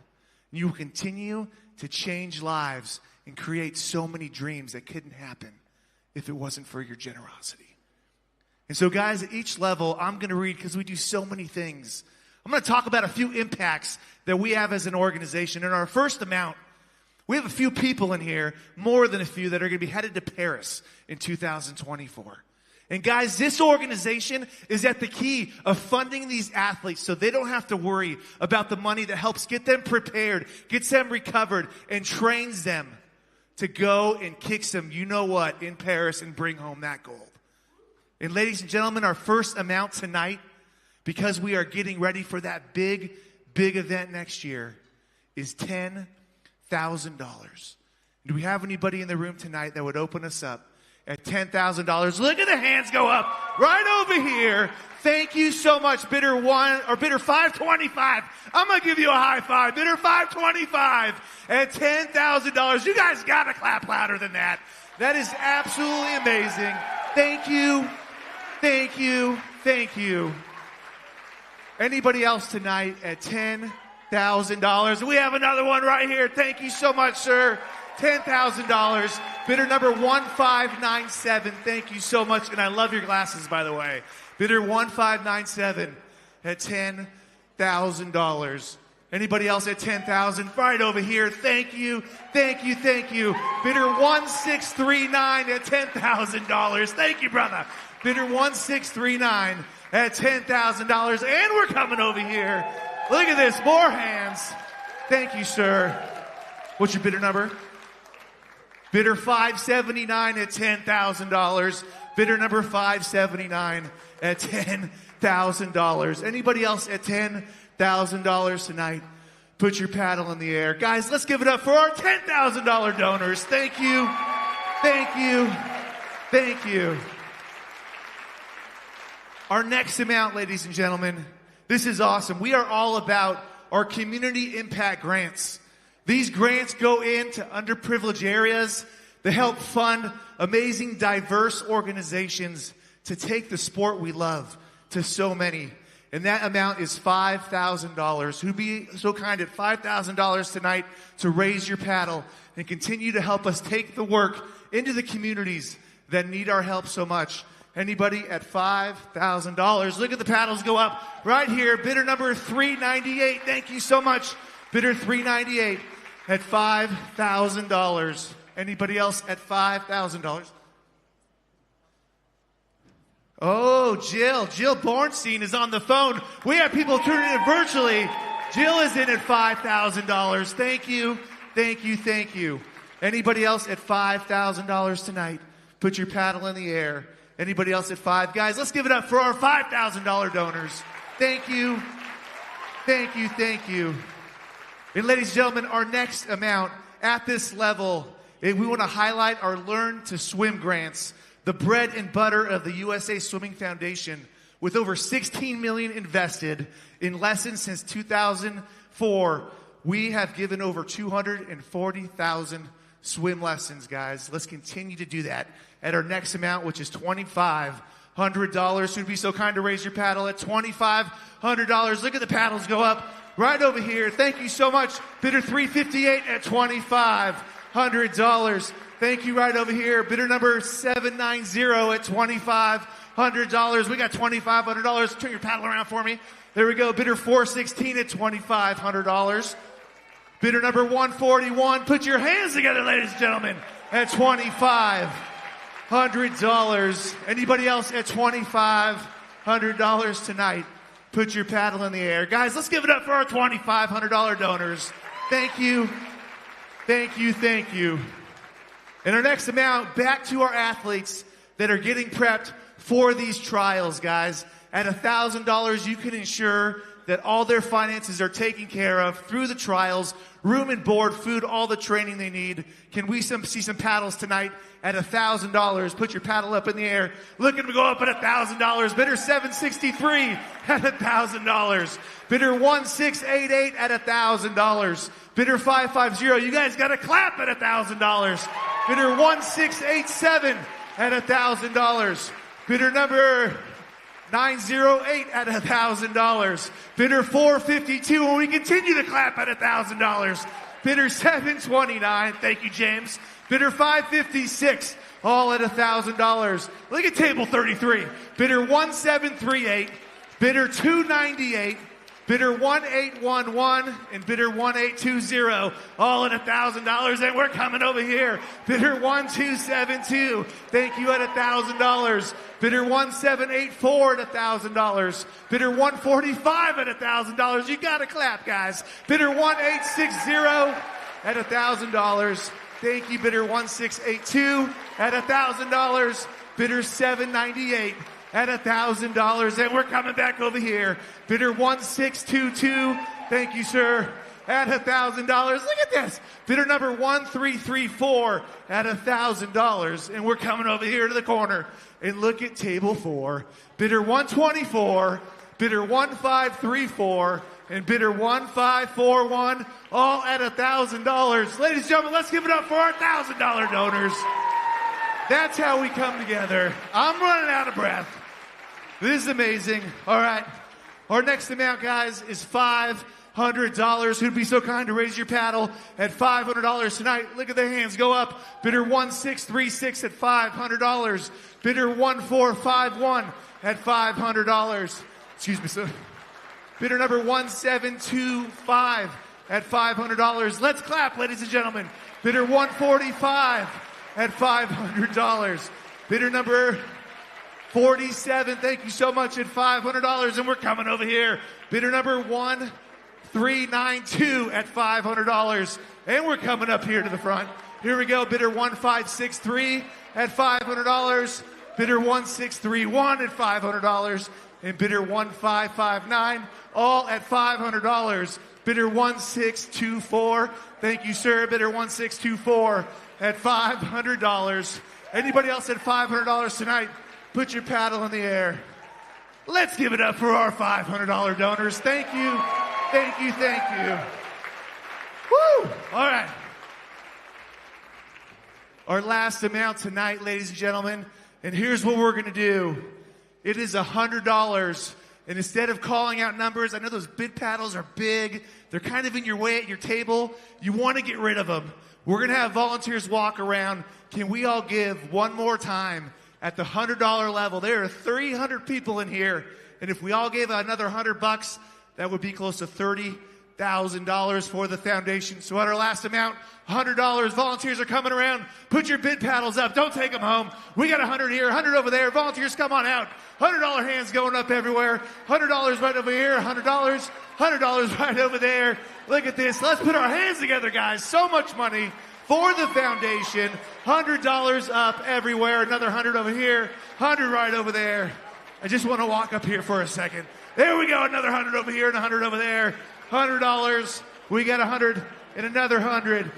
And you will continue to change lives and create so many dreams that couldn't happen if it wasn't for your generosity. And so guys, at each level, I'm going to read, because we do so many things. I'm going to talk about a few impacts that we have as an organization. In our first amount, we have a few people in here, more than a few, that are going to be headed to Paris in 2024. And guys, this organization is at the key of funding these athletes so they don't have to worry about the money that helps get them prepared, gets them recovered, and trains them to go and kick some, you know what, in Paris and bring home that gold. And ladies and gentlemen, our first amount tonight, because we are getting ready for that big, big event next year, is $10,000. Do we have anybody in the room tonight that would open us up at $10,000? Look at the hands go up right over here. Thank you so much, bidder 525. I'm going to give you a high five. Bidder 525 at $10,000. You guys got to clap louder than that. That is absolutely amazing. Thank you. Thank you. Thank you. Anybody else tonight at $10,000? We have another one right here. Thank you so much, sir. $10,000. Bidder number 1597. Thank you so much. And I love your glasses, by the way. Bidder 1597 at $10,000. Anybody else at $10,000? Right over here. Thank you. Thank you. Thank you. Bidder 1639 at $10,000. Thank you, brother. Bidder 1639 at $10,000. And we're coming over here. Look at this. More hands. Thank you, sir. What's your bidder number? Bidder 579 at $10,000. Bidder number 579 at $10,000. Anybody else at $10,000 tonight? Put your paddle in the air. Guys, let's give it up for our $10,000 donors. Thank you. Thank you. Thank you. Our next amount, ladies and gentlemen, this is awesome. We are all about our community impact grants. These grants go into underprivileged areas. They help fund amazing, diverse organizations to take the sport we love to so many. And that amount is $5,000. Who'd be so kind at $5,000 tonight to raise your paddle and continue to help us take the work into the communities that need our help so much? Anybody at $5,000? Look at the paddles go up right here. Bidder number 398. Thank you so much. Bidder 398 at $5,000. Anybody else at $5,000? Oh, Jill Bornstein is on the phone. We have people tuning in virtually. Jill is in at $5,000. Thank you, thank you, thank you. Anybody else at $5,000 tonight? Put your paddle in the air Anybody else at 5? Guys, let's give it up for our $5,000 donors. Thank you. Thank you. Thank you. And ladies and gentlemen, our next amount at this level, we want to highlight our Learn to Swim grants, the bread and butter of the USA Swimming Foundation, with over $16 million invested in lessons since 2004. We have given over 240,000 swim lessons, guys. Let's continue to do that at our next amount, which is $2,500. Who'd be so kind to raise your paddle at $2,500? Look at the paddles go up right over here. Thank you so much. Bidder 358 at $2,500. Thank you right over here. Bidder number 790 at $2,500. We got $2,500. Turn your paddle around for me. There we go. Bidder 416 at $2,500. Bidder number 141. Put your hands together, ladies and gentlemen, at $2,500. Anybody else at $2,500 tonight? Put your paddle in the air. Guys, let's give it up for our $2,500 donors. Thank you. Thank you. Thank you. And our next amount, back to our athletes that are getting prepped for these trials, guys. At $1,000, you can ensure that all their finances are taken care of through the trials, room and board, food, all the training they need. Can we see some paddles tonight at $1,000? Put your paddle up in the air. Look at them go up at $1,000. Bidder 763 at $1,000. Bidder 1688 at $1,000. Bidder 550. You guys got to clap at $1,000. Bidder 1687 at $1,000. Bidder number 908 at $1,000. Bidder 452, and we continue to clap at $1,000. Bidder 729, thank you, James. Bidder 556, all at $1,000. Look at table 33. Bidder 1738, bidder 298, bidder 1811, and bidder 1820, all at $1,000. And we're coming over here. Bidder 1272, thank you, at $1,000. Bidder 1784 at $1,000. Bidder 145 at $1,000. You gotta clap, guys. Bidder 1860 at $1,000. Thank you, bidder 1682 at $1,000. Bidder 798 at $1,000. And we're coming back over here. Bidder 1622, thank you, sir, at $1,000. Look at this. Bidder number 1334 at $1,000. And we're coming over here to the corner. And look at table 4. Bidder 124, bidder 1534, and bidder 1541, all at $1,000. Ladies and gentlemen, let's give it up for our $1,000 donors. That's how we come together. I'm running out of breath. This is amazing. All right. Our next amount, guys, is $500. Who'd be so kind to raise your paddle at $500 tonight? Look at the hands go up. Bidder 1636 at $500. Bidder 1451 at $500. Excuse me, sir. Bidder number 1725 at $500. Let's clap, ladies and gentlemen. Bidder 145 at $500. Bidder number 47, thank you so much, at $500. And we're coming over here. Bidder number 1392 at $500. And we're coming up here to the front. Here we go. Bidder 1563 at $500. Bidder 1631 at $500. And bidder 1559, all at $500. Bidder 1624, thank you, sir. Bidder 1624 at $500. Anybody else at $500 tonight? Put your paddle in the air. Let's give it up for our $500 donors. Thank you, thank you, thank you. Woo! All right. Our last amount tonight, ladies and gentlemen, and here's what we're going to do. It is $100. And instead of calling out numbers, I know those bid paddles are big. They're kind of in your way at your table. You want to get rid of them. We're going to have volunteers walk around. Can we all give one more time at the $100 level? There are 300 people in here. And if we all gave another $100, that would be close to $30,000 for the foundation. So at our last amount, $100. Volunteers are coming around. Put your bid paddles up. Don't take them home. We got 100 here, 100 over there. Volunteers, come on out. $100 hands going up everywhere. $100 right over here. $100. $100 right over there. Look at this. Let's put our hands together, guys. So much money. for the foundation. $100 up everywhere. Another 100 over here. 100 right over there. I just want to walk up here for a second. There we go. Another 100 over here and 100 over there. $100. We got 100 and another 100.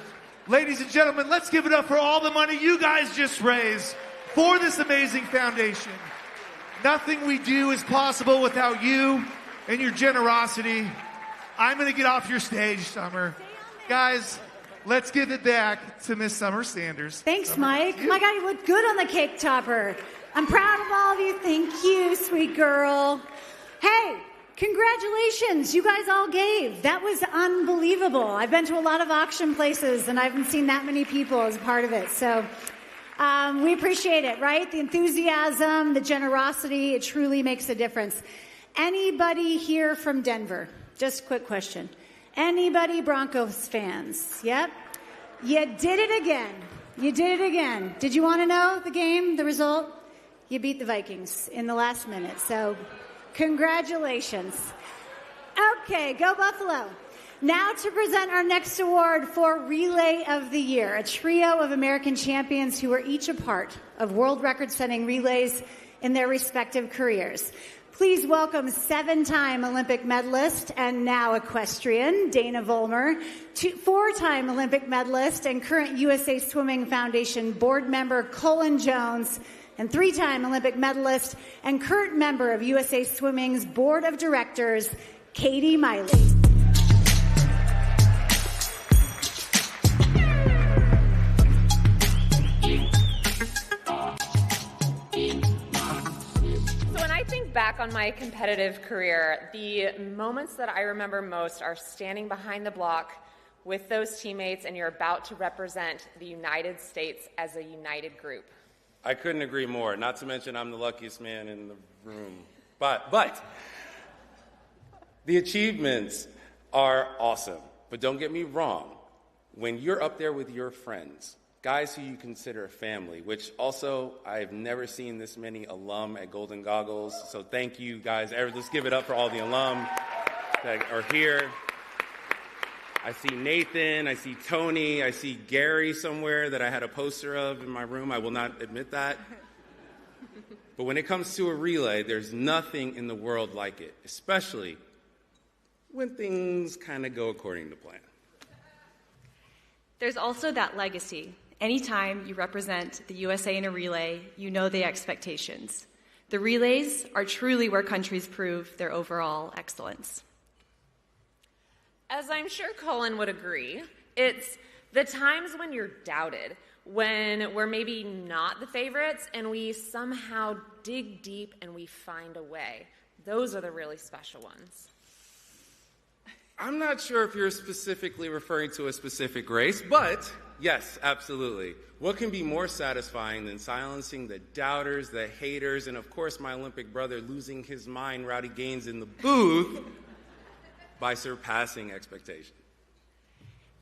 Ladies and gentlemen, let's give it up for all the money you guys just raised for this amazing foundation. Nothing we do is possible without you and your generosity. I'm going to get off your stage, Summer. Guys, let's give it back to Miss Summer Sanders. Thanks, Summer, Mike. My God, you look good on the cake topper. I'm proud of all of you. Thank you, sweet girl. Hey, congratulations. You guys all gave. That was unbelievable. I've been to a lot of auction places, and I haven't seen that many people as a part of it. So we appreciate it, right? The enthusiasm, the generosity, it truly makes a difference. Anybody here from Denver? Just a quick question. Anybody Broncos fans? Yep. You did it again. You did it again. Did you want to know the game, the result? You beat the Vikings in the last minute. So congratulations. Okay, go Buffalo. Now to present our next award for Relay of the Year, a trio of American champions who are each a part of world record-setting relays in their respective careers. Please welcome 7-time Olympic medalist and now equestrian Dana Vollmer, 4-time Olympic medalist and current USA Swimming Foundation board member Colin Jones, and 3-time Olympic medalist and current member of USA Swimming's board of directors, Katie Miley. Back on my competitive career, the moments that I remember most are standing behind the block with those teammates and you're about to represent the United States as a united group. I couldn't agree more, not to mention I'm the luckiest man in the room. But the achievements are awesome. But don't get me wrong, when you're up there with your friends, guys who you consider family, which also I've never seen this many alum at Golden Goggles, so thank you guys. Let's give it up for all the alum that are here. I see Nathan, I see Tony, I see Gary somewhere that I had a poster of in my room. I will not admit that. But when it comes to a relay, there's nothing in the world like it, especially when things kind of go according to plan. There's also that legacy. Anytime you represent the USA in a relay, you know the expectations. The relays are truly where countries prove their overall excellence. As I'm sure Colin would agree, it's the times when you're doubted, when we're maybe not the favorites, and we somehow dig deep and we find a way. Those are the really special ones. I'm not sure if you're specifically referring to a specific race, but yes, absolutely. What can be more satisfying than silencing the doubters, the haters, and of course my Olympic brother losing his mind, Rowdy Gaines, in the booth by surpassing expectation?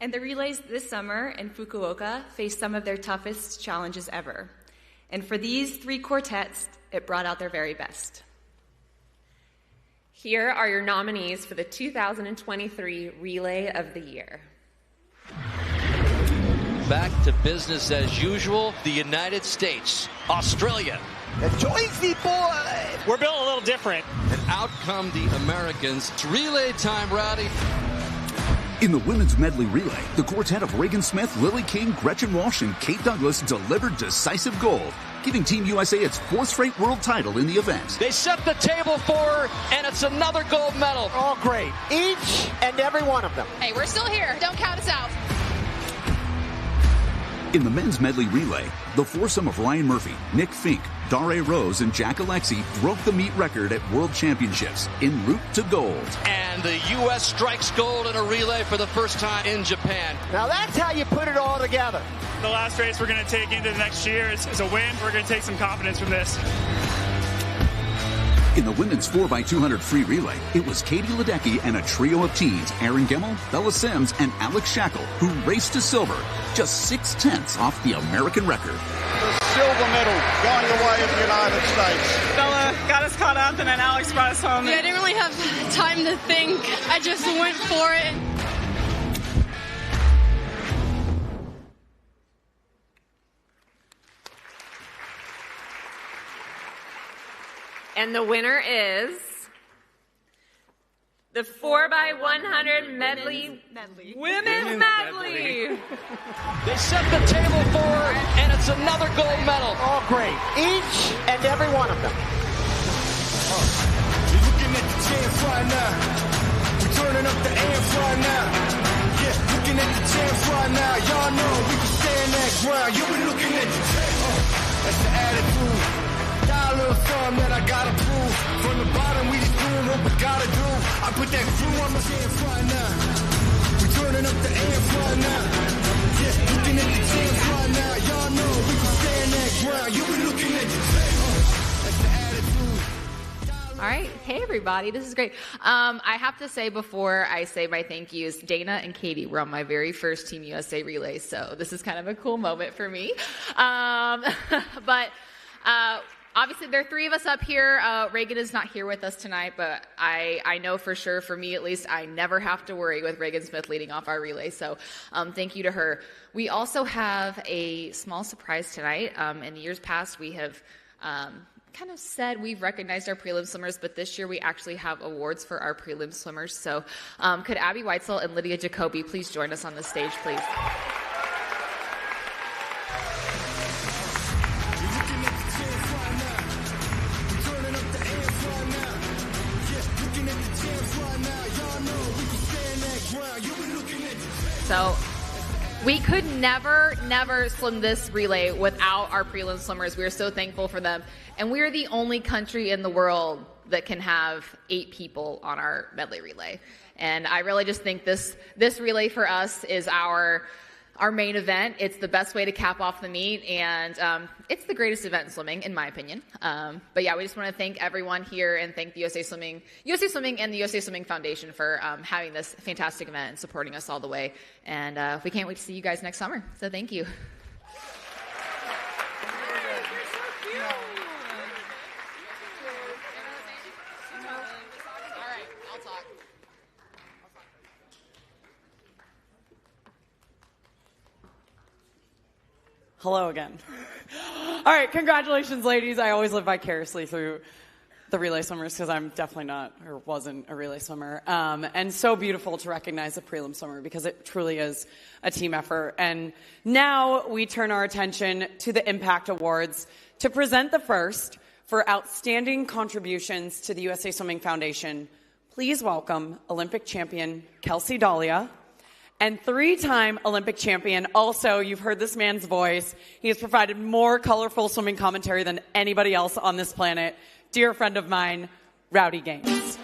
And the relays this summer in Fukuoka faced some of their toughest challenges ever. And for these 3 quartets, it brought out their very best. Here are your nominees for the 2023 Relay of the Year. Back to business as usual. The United States, Australia. The Joycey boy. We're built a little different. And out come the Americans. It's relay time, Rowdy. In the women's medley relay, the quartet of Reagan Smith, Lily King, Gretchen Walsh, and Kate Douglas delivered decisive gold, giving Team USA its 4th straight world title in the event. They set the table for her, and it's another gold medal. All great. Each and every one of them. Hey, we're still here. Don't count us out. In the men's medley relay, the foursome of Ryan Murphy, Nick Fink, Dare Rose, and Jack Alexi broke the meet record at World Championships en route to gold. And the U.S. strikes gold in a relay for the first time in Japan. Now that's how you put it all together. The last race we're going to take into the next year is a win. We're going to take some confidence from this. In the women's 4x200 free relay, it was Katie Ledecky and a trio of teens, Aaron Gemmel, Bella Sims, and Alex Shackle, who raced to silver, just 6/10 off the American record. The silver medal going the way of the United States. Bella got us caught up, and then Alex brought us home. Yeah, I didn't really have time to think. I just went for it. And the winner is the 4x100 medley. Women's medley. They set the table forward, and it's another gold medal. All great. Each and every one of them. You're looking at the champs right now. We're turning up the amps right now. Yeah, looking at the champs right now. Y'all know we can stand that ground. You be looking at the champs. That's the attitude. Got a little something that I gotta prove. From the bottom, we just doing what we gotta do. I put that crew on my hands right now. We're turning up the amps right now. Yeah, looking at the champs right now. Y'all know we can stand that ground. You be looking at the champs. That's the attitude. All right. Hey, everybody. This is great. I have to say before I say my thank yous, Dana and Katie were on my very first Team USA relay, so this is kind of a cool moment for me. Obviously, there are three of us up here. Reagan is not here with us tonight, but I know for sure, for me at least, I never have to worry with Reagan Smith leading off our relay. So thank you to her. We also have a small surprise tonight. In years past, we have kind of said we've recognized our prelim swimmers, but this year we actually have awards for our prelim swimmers. So could Abby Weitzel and Lydia Jacoby please join us on the stage, please? So we could never swim this relay without our prelim swimmers. We are so thankful for them. And we are the only country in the world that can have 8 people on our medley relay. And I really just think this relay for us is our main event. It's the best way to cap off the meet, and it's the greatest event in swimming, in my opinion. But yeah, we just want to thank everyone here and thank the USA Swimming and the USA Swimming Foundation for having this fantastic event and supporting us all the way. And we can't wait to see you guys next summer. So thank you. Hello again. All right, congratulations, ladies. I always live vicariously through the relay swimmers because I'm definitely not or wasn't a relay swimmer. And so beautiful to recognize a prelim swimmer because it truly is a team effort. And now we turn our attention to the Impact Awards to present the first for outstanding contributions to the USA Swimming Foundation. Please welcome Olympic champion Kelsey Dahlia. And 3-time Olympic champion. Also, you've heard this man's voice. He has provided more colorful swimming commentary than anybody else on this planet. Dear friend of mine, Rowdy Gaines.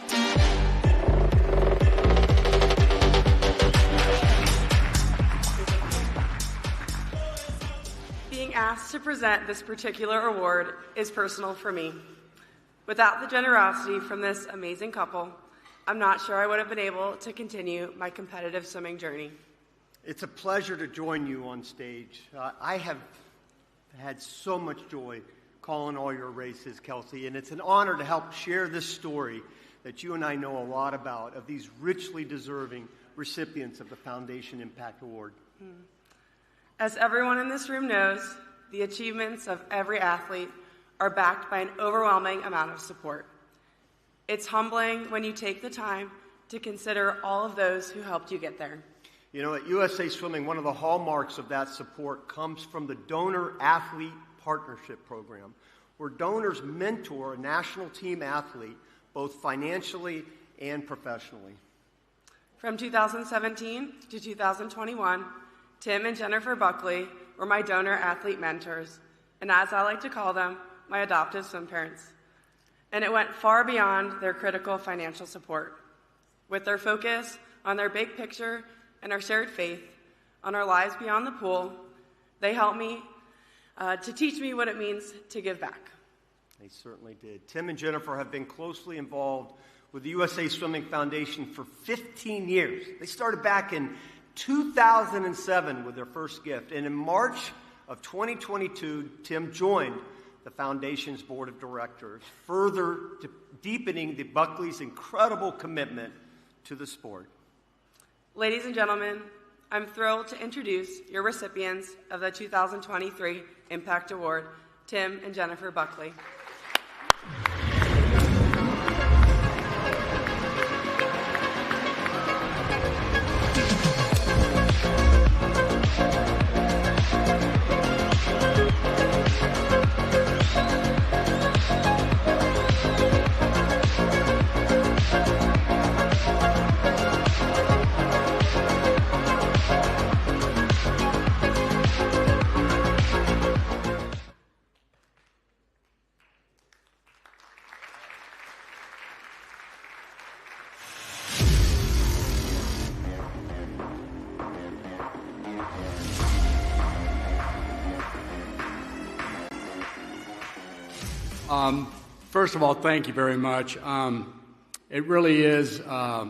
Being asked to present this particular award is personal for me. Without the generosity from this amazing couple, I'm not sure I would have been able to continue my competitive swimming journey. It's a pleasure to join you on stage. I have had so much joy calling all your races, Kelsey, and it's an honor to help share this story that you and I know a lot about of these richly deserving recipients of the Foundation Impact Award. As everyone in this room knows, the achievements of every athlete are backed by an overwhelming amount of support. It's humbling when you take the time to consider all of those who helped you get there. You know, at USA Swimming, one of the hallmarks of that support comes from the Donor-Athlete Partnership Program, where donors mentor a national team athlete both financially and professionally. From 2017 to 2021, Tim and Jennifer Buckley were my donor-athlete mentors, and as I like to call them, my adoptive swim parents. And it went far beyond their critical financial support. With their focus on their big picture and our shared faith on our lives beyond the pool, they helped me to teach me what it means to give back. They certainly did. Tim and Jennifer have been closely involved with the USA Swimming Foundation for 15 years. They started back in 2007 with their first gift, and in March of 2022, Tim joined the Foundation's Board of Directors, further deepening the Buckley's incredible commitment to the sport. Ladies and gentlemen, I'm thrilled to introduce your recipients of the 2023 Impact Award, Tim and Jennifer Buckley. First of all, thank you very much. It really is a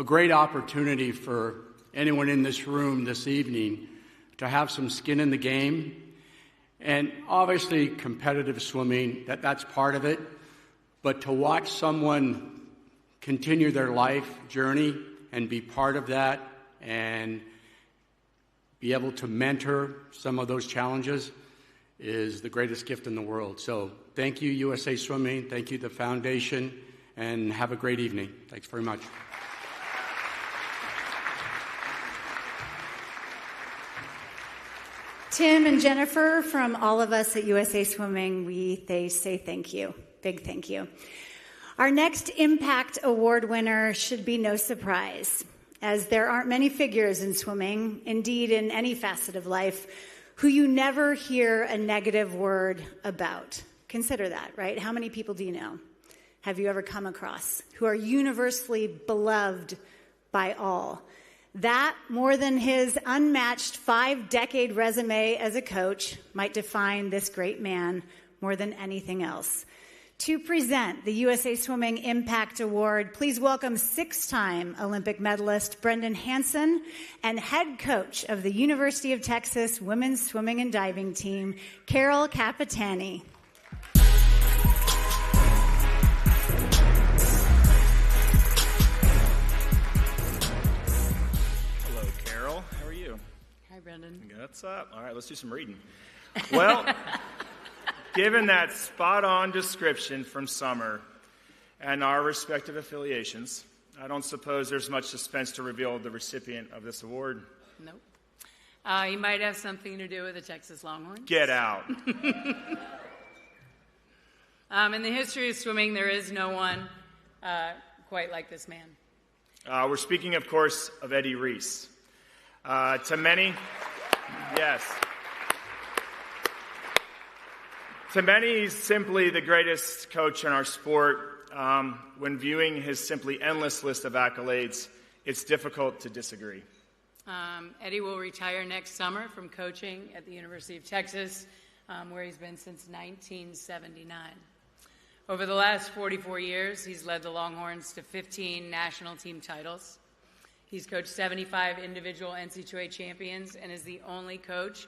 great opportunity for anyone in this room this evening to have some skin in the game. And obviously competitive swimming, that's part of it. But to watch someone continue their life journey and be part of that and be able to mentor some of those challenges is the greatest gift in the world. So thank you, USA Swimming. Thank you, the foundation. And have a great evening. Thanks very much. Tim and Jennifer, from all of us at USA Swimming, they say thank you. Big thank you. Our next Impact Award winner should be no surprise, as there aren't many figures in swimming, indeed in any facet of life, who you never hear a negative word about. Consider that, right? How many people do you know? Have you ever come across who are universally beloved by all? That, more than his unmatched 5-decade resume as a coach, might define this great man more than anything else. To present the USA Swimming Impact Award, please welcome 6-time Olympic medalist Brendan Hansen and head coach of the University of Texas women's swimming and diving team, Carol Capitani. Brendan. What's up? All right, let's do some reading. Well, given that spot-on description from Summer and our respective affiliations, I don't suppose there's much suspense to reveal the recipient of this award. Nope. He might have something to do with the Texas Longhorns. Get out. In the history of swimming, there is no one quite like this man. We're speaking, of course, of Eddie Reese. To many, yes. To many, he's simply the greatest coach in our sport. When viewing his simply endless list of accolades, it's difficult to disagree. Eddie will retire next summer from coaching at the University of Texas, where he's been since 1979. Over the last 44 years, he's led the Longhorns to 15 national team titles. He's coached 75 individual NC2A champions and is the only coach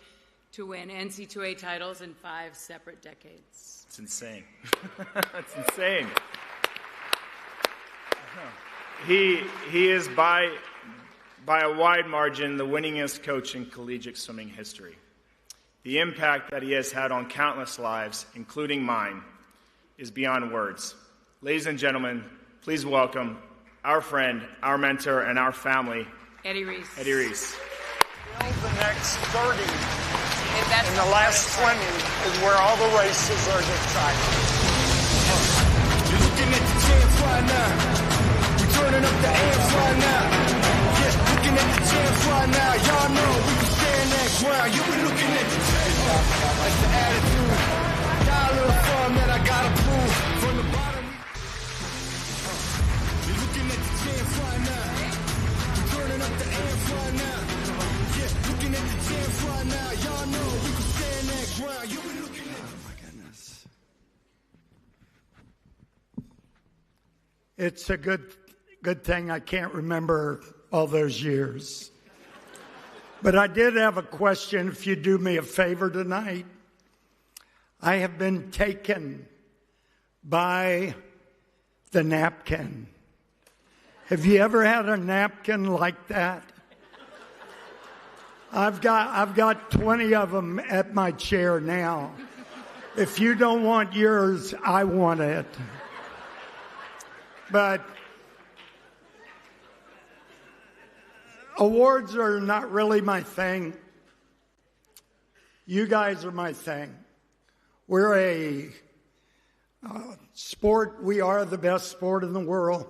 to win NC2A titles in 5 separate decades. It's insane. It's insane. He is by a wide margin the winningest coach in collegiate swimming history. The impact that he has had on countless lives, including mine, is beyond words. Ladies and gentlemen, please welcome our friend, our mentor, and our family, Eddie Reese. Eddie Reese. The next 30 in the last 20 is where all the races are decided. You're looking at the champs right now. We're turning up the amps right now. Yeah, looking at the champs right now. Y'all know we can stand that ground. You be looking at the champs. That's the attitude. Got a little fun that I gotta prove from the bottom. It's a good thing I can't remember all those years. But I did have a question, if you do me a favor tonight. I have been taken by the napkin. Have you ever had a napkin like that? I've got 20 of them at my chair now. If you don't want yours, I want it. But awards are not really my thing. You guys are my thing. We're a sport. We are the best sport in the world.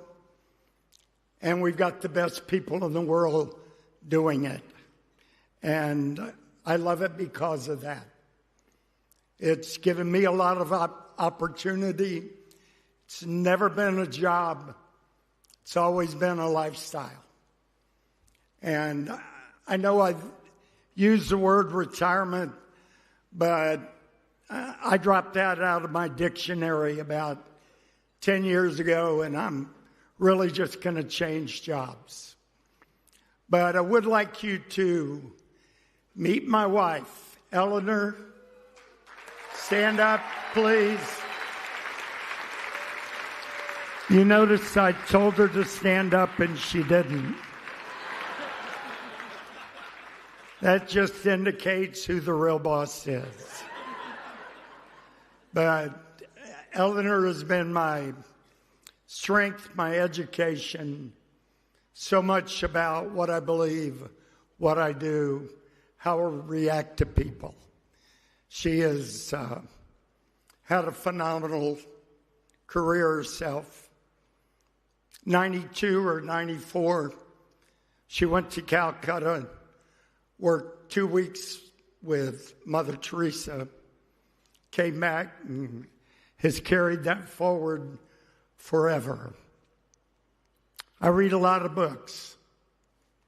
And we've got the best people in the world doing it. And I love it because of that. It's given me a lot of opportunity. It's never been a job. It's always been a lifestyle. And I know I've used the word retirement, but I dropped that out of my dictionary about 10 years ago, and I'm really just going to change jobs. But I would like you to meet my wife, Eleanor. Stand up, please. You notice I told her to stand up and she didn't. That just indicates who the real boss is. But Eleanor has been my strength, my education, so much about what I believe, what I do, how I react to people. She has had a phenomenal career herself. 92 or 94, she went to Calcutta, worked 2 weeks with Mother Teresa, came back and has carried that forward forever. I read a lot of books,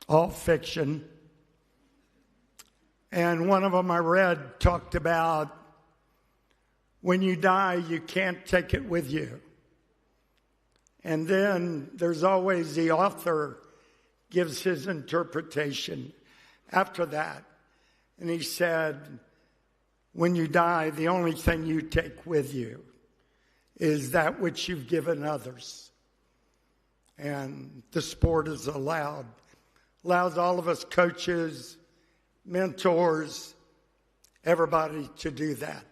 all fiction. And one of them I read talked about when you die, you can't take it with you. And then there's always the author gives his interpretation after that. And he said, when you die, the only thing you take with you is that which you've given others. And the sport is allows all of us coaches, mentors, everybody to do that.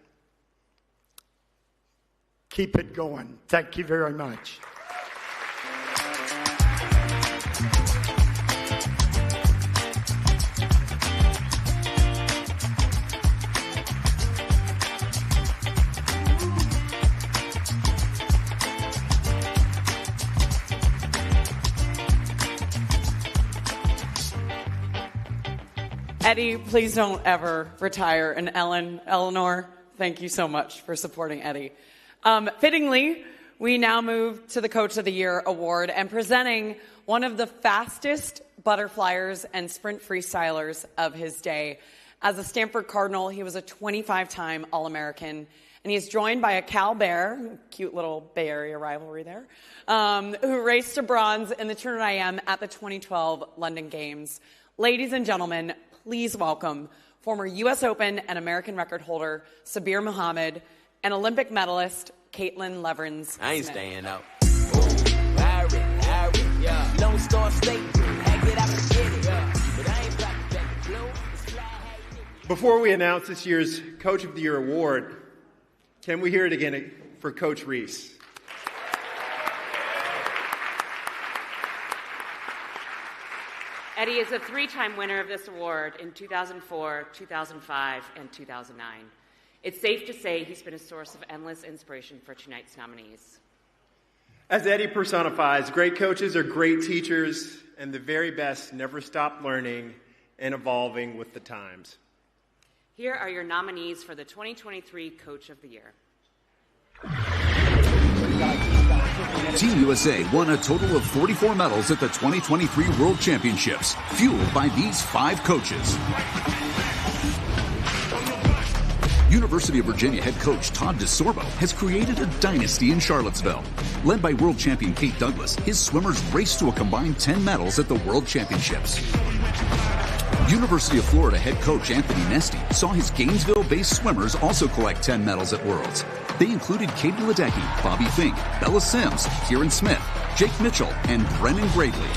Keep it going. Thank you very much. Eddie, please don't ever retire. And Eleanor, thank you so much for supporting Eddie. Fittingly, we now move to the Coach of the Year award and presenting one of the fastest butterflyers and sprint freestylers of his day. As a Stanford Cardinal, he was a 25-time All-American, and he is joined by a Cal Bear, cute little Bay Area rivalry there, who raced to bronze in the Trinidad IM at the 2012 London Games. Ladies and gentlemen, please welcome former U.S. Open and American record holder Sabir Muhammad and Olympic medalist Caitlin Leverins. I ain't staying out. Yeah. Lone Star State, Before we announce this year's Coach of the Year award, can we hear it again for Coach Reese? Eddie is a 3-time winner of this award in 2004, 2005, and 2009. It's safe to say he's been a source of endless inspiration for tonight's nominees. As Eddie personifies, great coaches are great teachers, and the very best never stop learning and evolving with the times. Here are your nominees for the 2023 Coach of the Year. Team USA won a total of 44 medals at the 2023 World Championships, fueled by these 5 coaches. University of Virginia head coach Todd DeSorbo has created a dynasty in Charlottesville. Led by world champion Kate Douglas, his swimmers raced to a combined 10 medals at the World Championships. University of Florida head coach Anthony Nesti saw his Gainesville-based swimmers also collect 10 medals at Worlds. They included Katie Ledecky, Bobby Fink, Bella Sims, Kieran Smith, Jake Mitchell, and Brennan Gradley.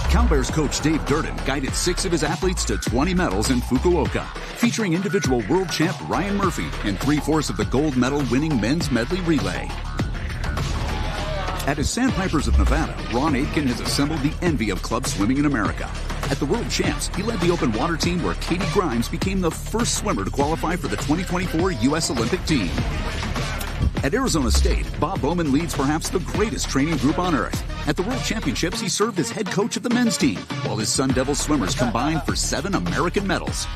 Cal Bears coach Dave Durden guided 6 of his athletes to 20 medals in Fukuoka, featuring individual world champ Ryan Murphy and 3/4 of the gold medal winning men's medley relay. At his Sandpipers of Nevada, Ron Aitken has assembled the envy of club swimming in America. At the World Champs, he led the open water team where Katie Grimes became the first swimmer to qualify for the 2024 U.S. Olympic team. At Arizona State, Bob Bowman leads perhaps the greatest training group on earth. At the World Championships, he served as head coach of the men's team, while his Sun Devil swimmers combined for 7 American medals.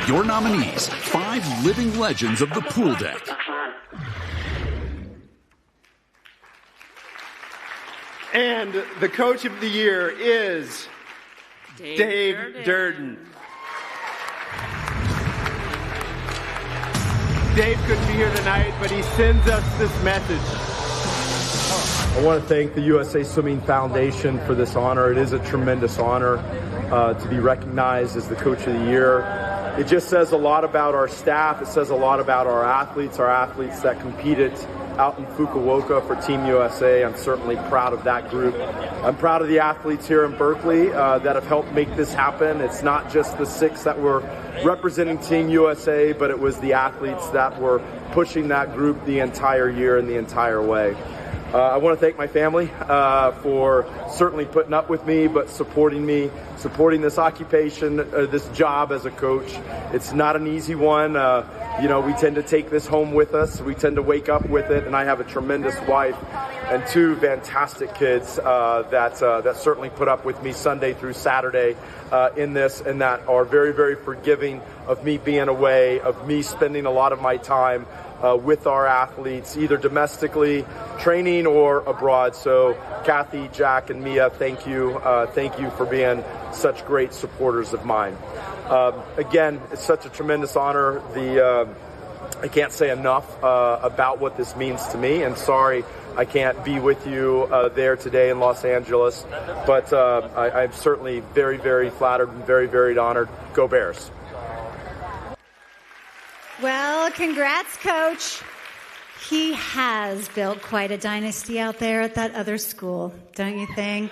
Your nominees, 5 living legends of the pool deck. And the Coach of the Year is Dave Durden. Dave couldn't be here tonight, but he sends us this message. I want to thank the USA Swimming Foundation for this honor. It is a tremendous honor to be recognized as the Coach of the Year. It just says a lot about our staff. It says a lot about our athletes that competed out in Fukuoka for Team USA. I'm certainly proud of that group. I'm proud of the athletes here in Berkeley that have helped make this happen. It's not just the 6 that were representing Team USA, but it was the athletes that were pushing that group the entire year and the entire way. I want to thank my family for certainly putting up with me, but supporting this occupation, this job as a coach. It's not an easy one. We tend to take this home with us. We tend to wake up with it, and I have a tremendous wife and 2 fantastic kids that certainly put up with me Sunday through Saturday in this, and that are very, very forgiving of me being away, of me spending a lot of my time with our athletes, either domestically, training, or abroad. So Kathy, Jack, and Mia, thank you. Thank you for being such great supporters of mine. Again, it's such a tremendous honor. I can't say enough about what this means to me, and sorry I can't be with you there today in Los Angeles, but I'm certainly very, very flattered and very, very honored. Go Bears. Well, congrats, Coach. He has built quite a dynasty out there at that other school, don't you think?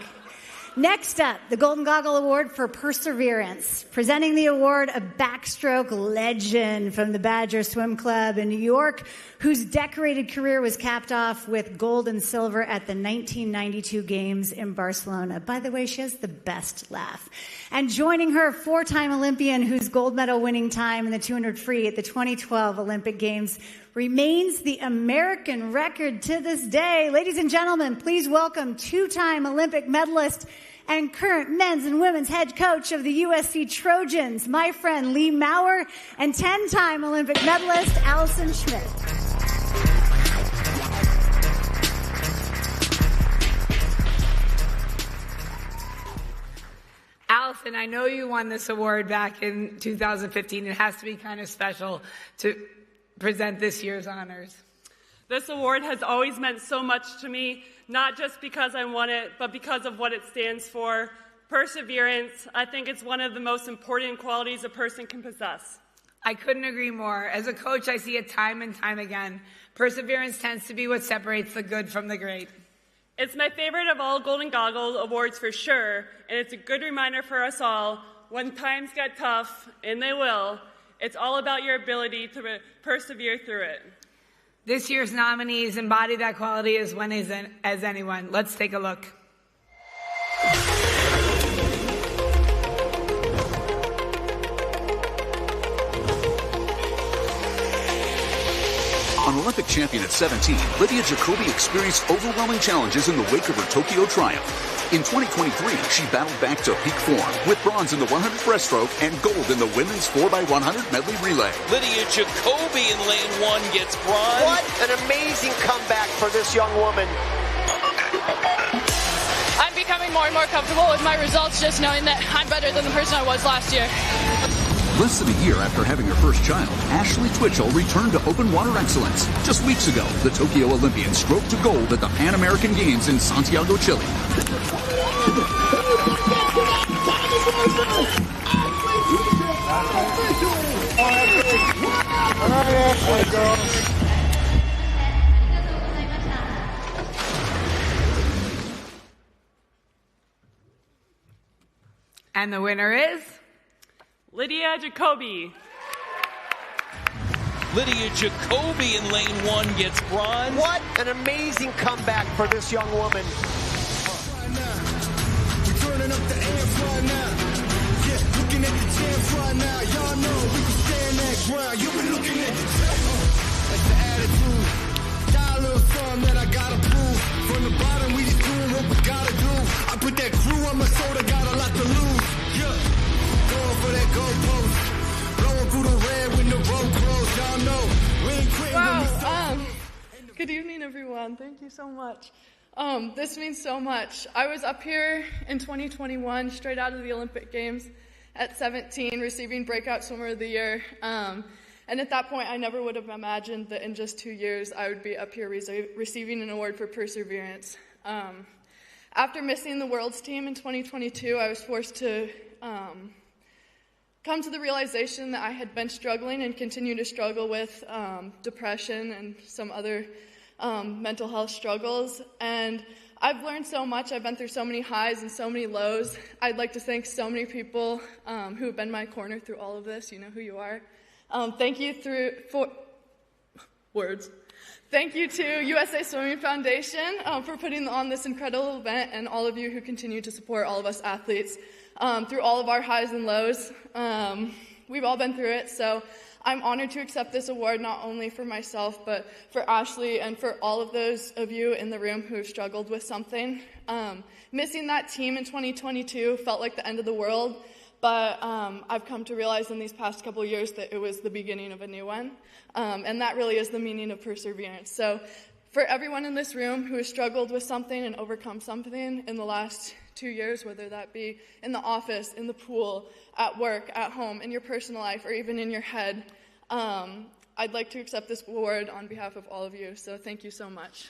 Next up, the Golden Goggle Award for Perseverance. Presenting the award, a backstroke legend from the Badger Swim Club in New York, whose decorated career was capped off with gold and silver at the 1992 Games in Barcelona. By the way, she has the best laugh. And joining her, 4-time Olympian whose gold medal winning time in the 200 free at the 2012 Olympic Games remains the American record to this day. Ladies and gentlemen, please welcome 2-time Olympic medalist and current men's and women's head coach of the USC Trojans, my friend Lee Maurer, and 10-time Olympic medalist Allison Schmidt. Allison, I know you won this award back in 2015. It has to be kind of special to present this year's honors. This award has always meant so much to me, not just because I won it, but because of what it stands for. Perseverance, I think it's one of the most important qualities a person can possess. I couldn't agree more. As a coach, I see it time and time again. Perseverance tends to be what separates the good from the great. It's my favorite of all Golden Goggle Awards for sure, and it's a good reminder for us all, when times get tough, and they will, it's all about your ability to persevere through it. This year's nominees embody that quality as well as anyone. Let's take a look. An Olympic champion at 17, Lydia Jacoby experienced overwhelming challenges in the wake of her Tokyo triumph. In 2023, she battled back to peak form with bronze in the 100 breaststroke and gold in the women's 4x100 medley relay. Lydia Jacoby in lane 1 gets bronze. What an amazing comeback for this young woman. I'm becoming more and more comfortable with my results, just knowing that I'm better than the person I was last year. Less than a year after having her first child, Ashley Twitchell returned to open water excellence. Just weeks ago, the Tokyo Olympian stroked to gold at the Pan American Games in Santiago, Chile. And the winner is Lydia Jacoby. Lydia Jacoby in lane 1 gets bronze. What an amazing comeback for this young woman. We're turning up the amps right now. Yeah, looking at the champs right now. Y'all know we can stand that ground. You've been looking at the that's the attitude. Got a little something that I gotta prove. From the bottom, we just doing what we gotta do. I put that crew on my shoulder, got a lot to lose. Yeah. Going for that goalpost, blowing through the red when the road closed. Y'all know we ain't quitting. Wow. Good evening, everyone. Thank you so much. This means so much. I was up here in 2021, straight out of the Olympic Games at 17, receiving Breakout Swimmer of the Year. And at that point, I never would have imagined that in just 2 years, I would be up here receiving an award for perseverance. After missing the World's team in 2022, I was forced to come to the realization that I had been struggling and continue to struggle with depression and some other mental health struggles. And I've learned so much. I've been through so many highs and so many lows. I'd like to thank so many people who have been my corner through all of this. You know who you are. Thank you Thank you to USA Swimming Foundation for putting on this incredible event, and all of you who continue to support all of us athletes through all of our highs and lows. We've all been through it, so I'm honored to accept this award not only for myself, but for Ashley and for all of those of you in the room who have struggled with something. Missing that team in 2022 felt like the end of the world, but I've come to realize in these past couple of years that it was the beginning of a new one, and that really is the meaning of perseverance. So for everyone in this room who has struggled with something and overcome something in the last 2 years, whether that be in the office, in the pool, at work, at home, in your personal life, or even in your head, I'd like to accept this award on behalf of all of you. So thank you so much.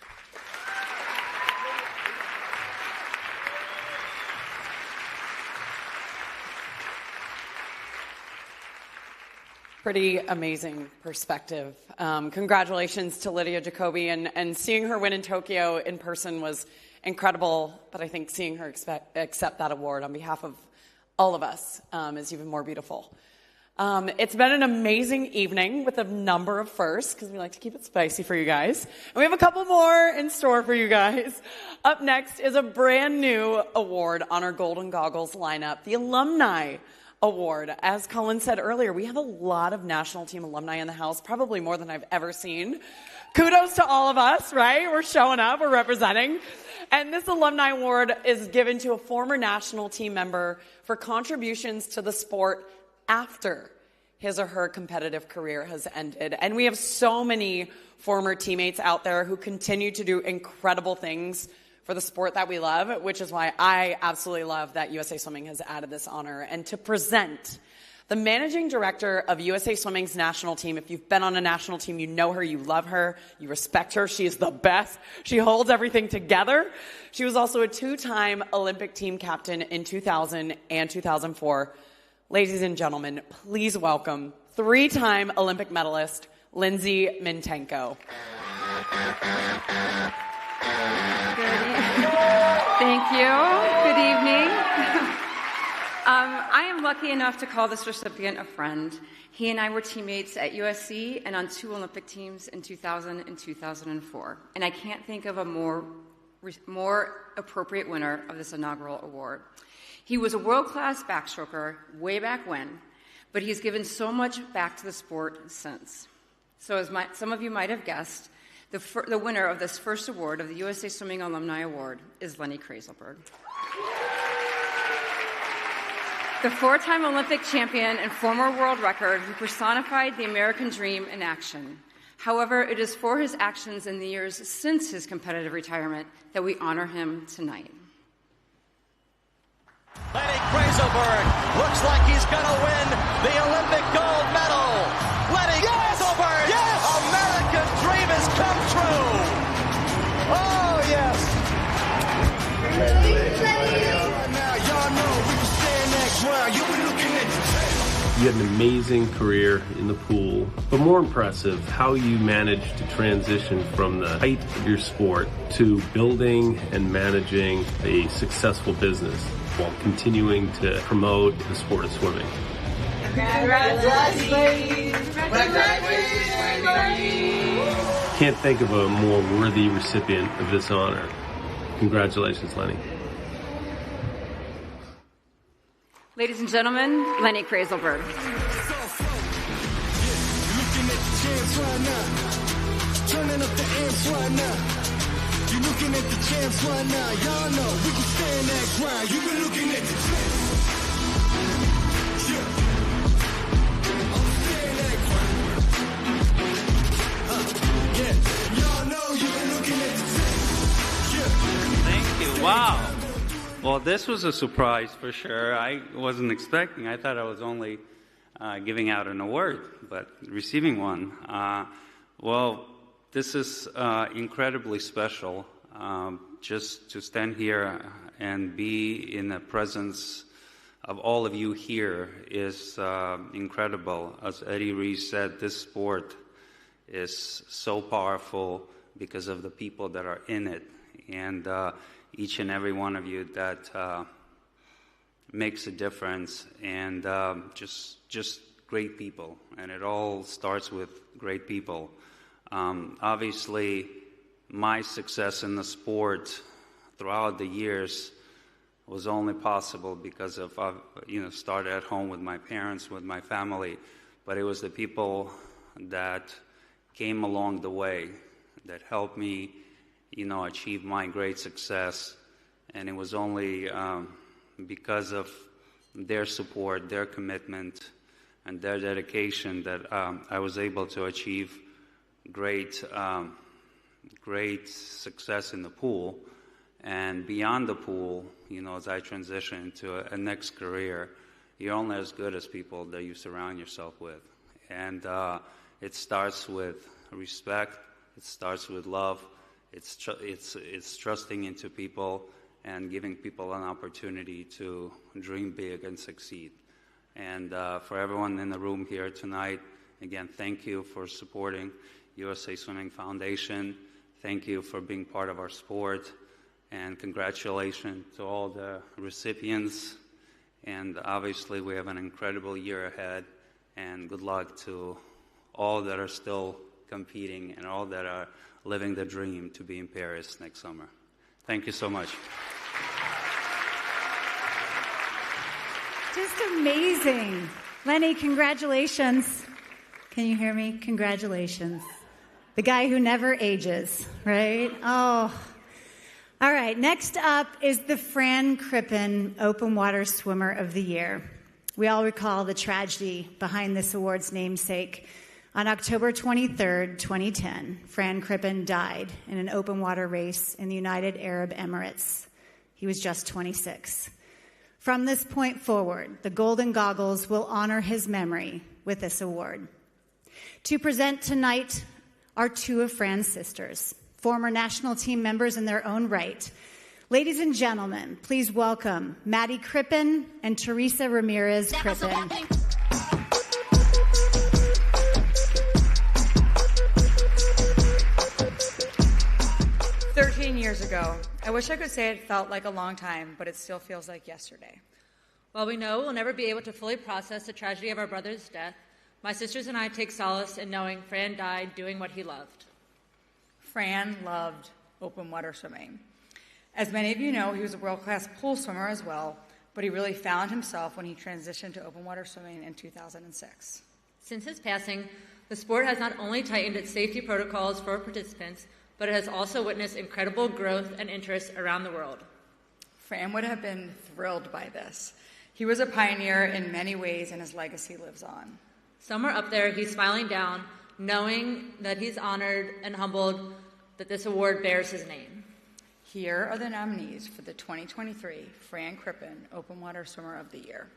Pretty amazing perspective. Congratulations to Lydia Jacoby, and seeing her win in Tokyo in person was incredible, but I think seeing her accept that award on behalf of all of us is even more beautiful. It's been an amazing evening with a number of firsts, because we like to keep it spicy for you guys. And we have a couple more in store for you guys. Up next is a brand new award on our Golden Goggles lineup, the Alumni Award. As Colin said earlier, we have a lot of national team alumni in the house, probably more than I've ever seen. Kudos to all of us, right? We're showing up, we're representing. And this Alumni Award is given to a former national team member for contributions to the sport after his or her competitive career has ended. And we have so many former teammates out there who continue to do incredible things for the sport that we love, which is why I absolutely love that USA Swimming has added this honor. And to present the managing director of USA Swimming's national team. If you've been on a national team, you know her, you love her, you respect her. She is the best. She holds everything together. She was also a 2-time Olympic team captain in 2000 and 2004. Ladies and gentlemen, please welcome 3-time Olympic medalist, Lindsay Mintenko. Thank you. Good evening. I am lucky enough to call this recipient a friend. He and I were teammates at USC and on 2 Olympic teams in 2000 and 2004. And I can't think of a more appropriate winner of this inaugural award. He was a world-class backstroker way back when, but he's given so much back to the sport since. So as some of you might have guessed, the winner of this first award of the USA Swimming Alumni Award is Lenny Krayzelburg. The 4-time Olympic champion and former world record who personified the American dream in action. However, it is for his actions in the years since his competitive retirement that we honor him tonight. Lenny Krayzelburg looks like he's going to win the Olympic gold medal. Lenny Krayzelburg, America's dream has come true. Oh, yes. You had an amazing career in the pool, but more impressive, how you managed to transition from the height of your sport to building and managing a successful business while continuing to promote the sport of swimming. Congratulations! Can't think of a more worthy recipient of this honor. Congratulations, Lenny. Ladies and gentlemen, Lenny Krayzelburg. Turning up the amps right now. You're looking at the champs right now. Y'all know we can stand that grind. You've been looking at the champs. Yeah. I'm staying that grind. Yeah. Y'all know you've been looking at the champs. Yeah. Thank you. Wow. Well, this was a surprise for sure. I wasn't expecting. I thought I was only giving out an award, but receiving one. Well, this is incredibly special. Just to stand here and be in the presence of all of you here is incredible. As Eddie Reese said, this sport is so powerful because of the people that are in it, and each and every one of you that makes a difference, and just great people. And it all starts with great people. Obviously, my success in the sport throughout the years was only possible because of, started at home with my parents, with my family, but it was the people that came along the way that helped me, achieve my great success. And it was only because of their support, their commitment, and their dedication that I was able to achieve great success in the pool. And beyond the pool, as I transition into a next career, you're only as good as people that you surround yourself with. And it starts with respect, it starts with love, it's trusting into people and giving people an opportunity to dream big and succeed. And for everyone in the room here tonight, again, thank you for supporting USA Swimming Foundation. Thank you for being part of our sport. And congratulations to all the recipients. And obviously, we have an incredible year ahead. And good luck to all that are still competing and all that are living the dream to be in Paris next summer. Thank you so much. Just amazing. Lenny, congratulations. Can you hear me? Congratulations. The guy who never ages, right? Oh. All right, next up is the Fran Crippen Open Water Swimmer of the Year. We all recall the tragedy behind this award's namesake. On October 23rd, 2010, Fran Crippen died in an open water race in the United Arab Emirates. He was just 26. From this point forward, the Golden Goggles will honor his memory with this award. To present tonight are two of Fran's sisters, former national team members in their own right. Ladies and gentlemen, please welcome Maddie Crippen and Teresa Ramirez Crippen. 13 years ago. I wish I could say it felt like a long time, but it still feels like yesterday. While we know we'll never be able to fully process the tragedy of our brother's death, my sisters and I take solace in knowing Fran died doing what he loved. Fran loved open water swimming. As many of you know, he was a world-class pool swimmer as well, but he really found himself when he transitioned to open water swimming in 2006. Since his passing, the sport has not only tightened its safety protocols for participants, but it has also witnessed incredible growth and interest around the world. Fran would have been thrilled by this. He was a pioneer in many ways, and his legacy lives on. Somewhere up there, he's smiling down, knowing that he's honored and humbled that this award bears his name. Here are the nominees for the 2023 Fran Crippen Open Water Swimmer of the Year.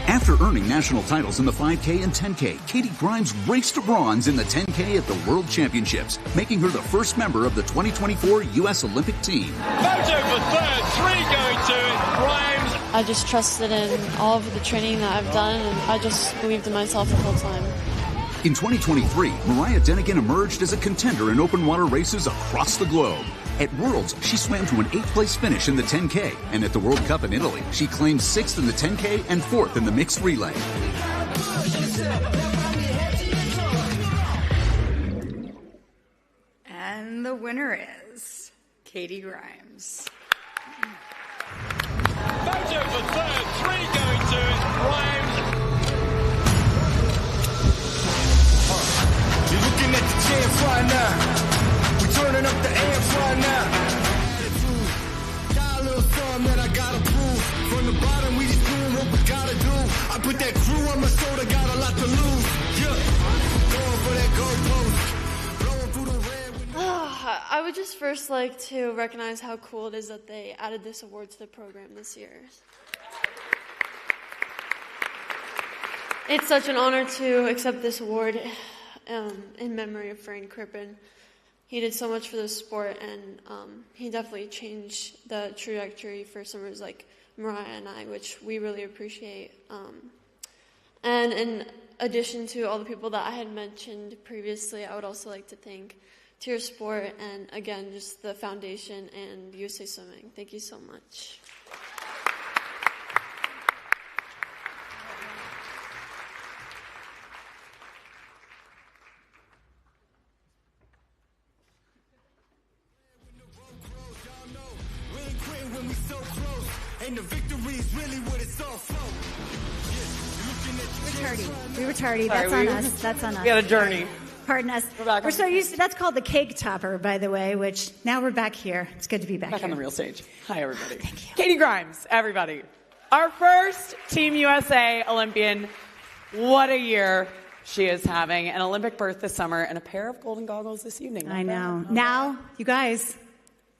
After earning national titles in the 5K and 10K, Katie Grimes raced to bronze in the 10K at the World Championships, making her the first member of the 2024 U.S. Olympic team. Photo for third, three going to it, Grimes. I just trusted in all of the training that I've done, and I just believed in myself the whole time. In 2023, Mariah Denigan emerged as a contender in open water races across the globe. At Worlds, she swam to an 8th place finish in the 10K, and at the World Cup in Italy, she claimed 6th in the 10K and 4th in the mixed relay. And the winner is Katie Grimes. Photo for third, three going to it, Grimes. You're looking at the champs right now. Turning up the amps right now. Got a little something that I gotta prove. From the bottom, we just doing what we gotta do. I put that crew on my shoulder, got a lot to lose. Yeah, going for that gold post. I would just first like to recognize how cool it is that they added this award to the program this year. It's such an honor to accept this award in memory of Fran Crippen. He did so much for the sport, and he definitely changed the trajectory for swimmers like Mariah and I, which we really appreciate. And in addition to all the people that I had mentioned previously, I would also like to thank Tier Sport and, again, just the foundation and USA Swimming. Thank you so much. We were tardy. That's on us. That's on us. We had a journey. Pardon us. We're so used to, that's called the cake topper, by the way, which now we're back here. It's good to be back here. On the real stage. Hi, everybody. Thank you. Katie Grimes, everybody. Our first Team USA Olympian. What a year she is having. An Olympic berth this summer and a pair of golden goggles this evening. I know. Now, you guys,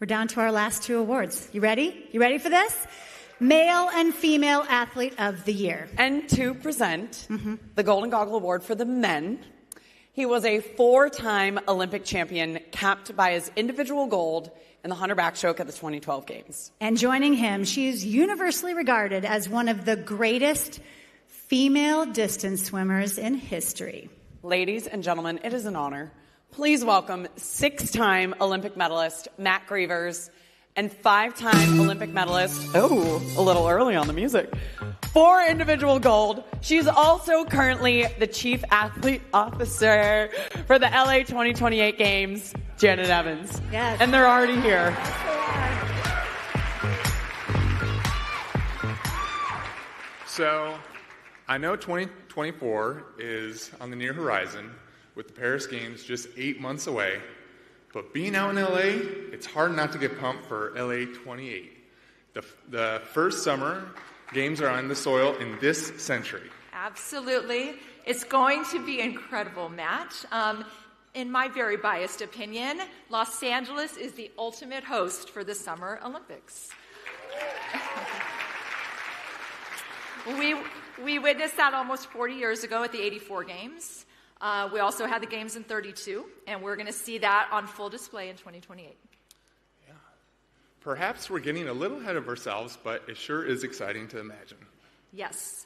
we're down to our last two awards. You ready? You ready for this? Male and Female Athlete of the Year. And to present the Golden Goggle Award for the men, he was a 4-time Olympic champion, capped by his individual gold in the 100 backstroke at the 2012 Games. And joining him, she is universally regarded as one of the greatest female distance swimmers in history. Ladies and gentlemen, it is an honor. Please welcome 6-time Olympic medalist Matt Grievers and 5-time Olympic medalist, a little early on the music, 4 individual gold. She's also currently the Chief Athlete Officer for the LA 2028 Games, Janet Evans. Yes. And they're already here. So, I know 2024 is on the near horizon, with the Paris Games just 8 months away. But being out in LA, it's hard not to get pumped for LA 28. The first summer games are on the soil in this century. Absolutely. It's going to be incredible, Matt. In my very biased opinion, Los Angeles is the ultimate host for the Summer Olympics. We witnessed that almost 40 years ago at the 84 Games. We also had the games in 32, and we're going to see that on full display in 2028. Yeah. Perhaps we're getting a little ahead of ourselves, but it sure is exciting to imagine. Yes.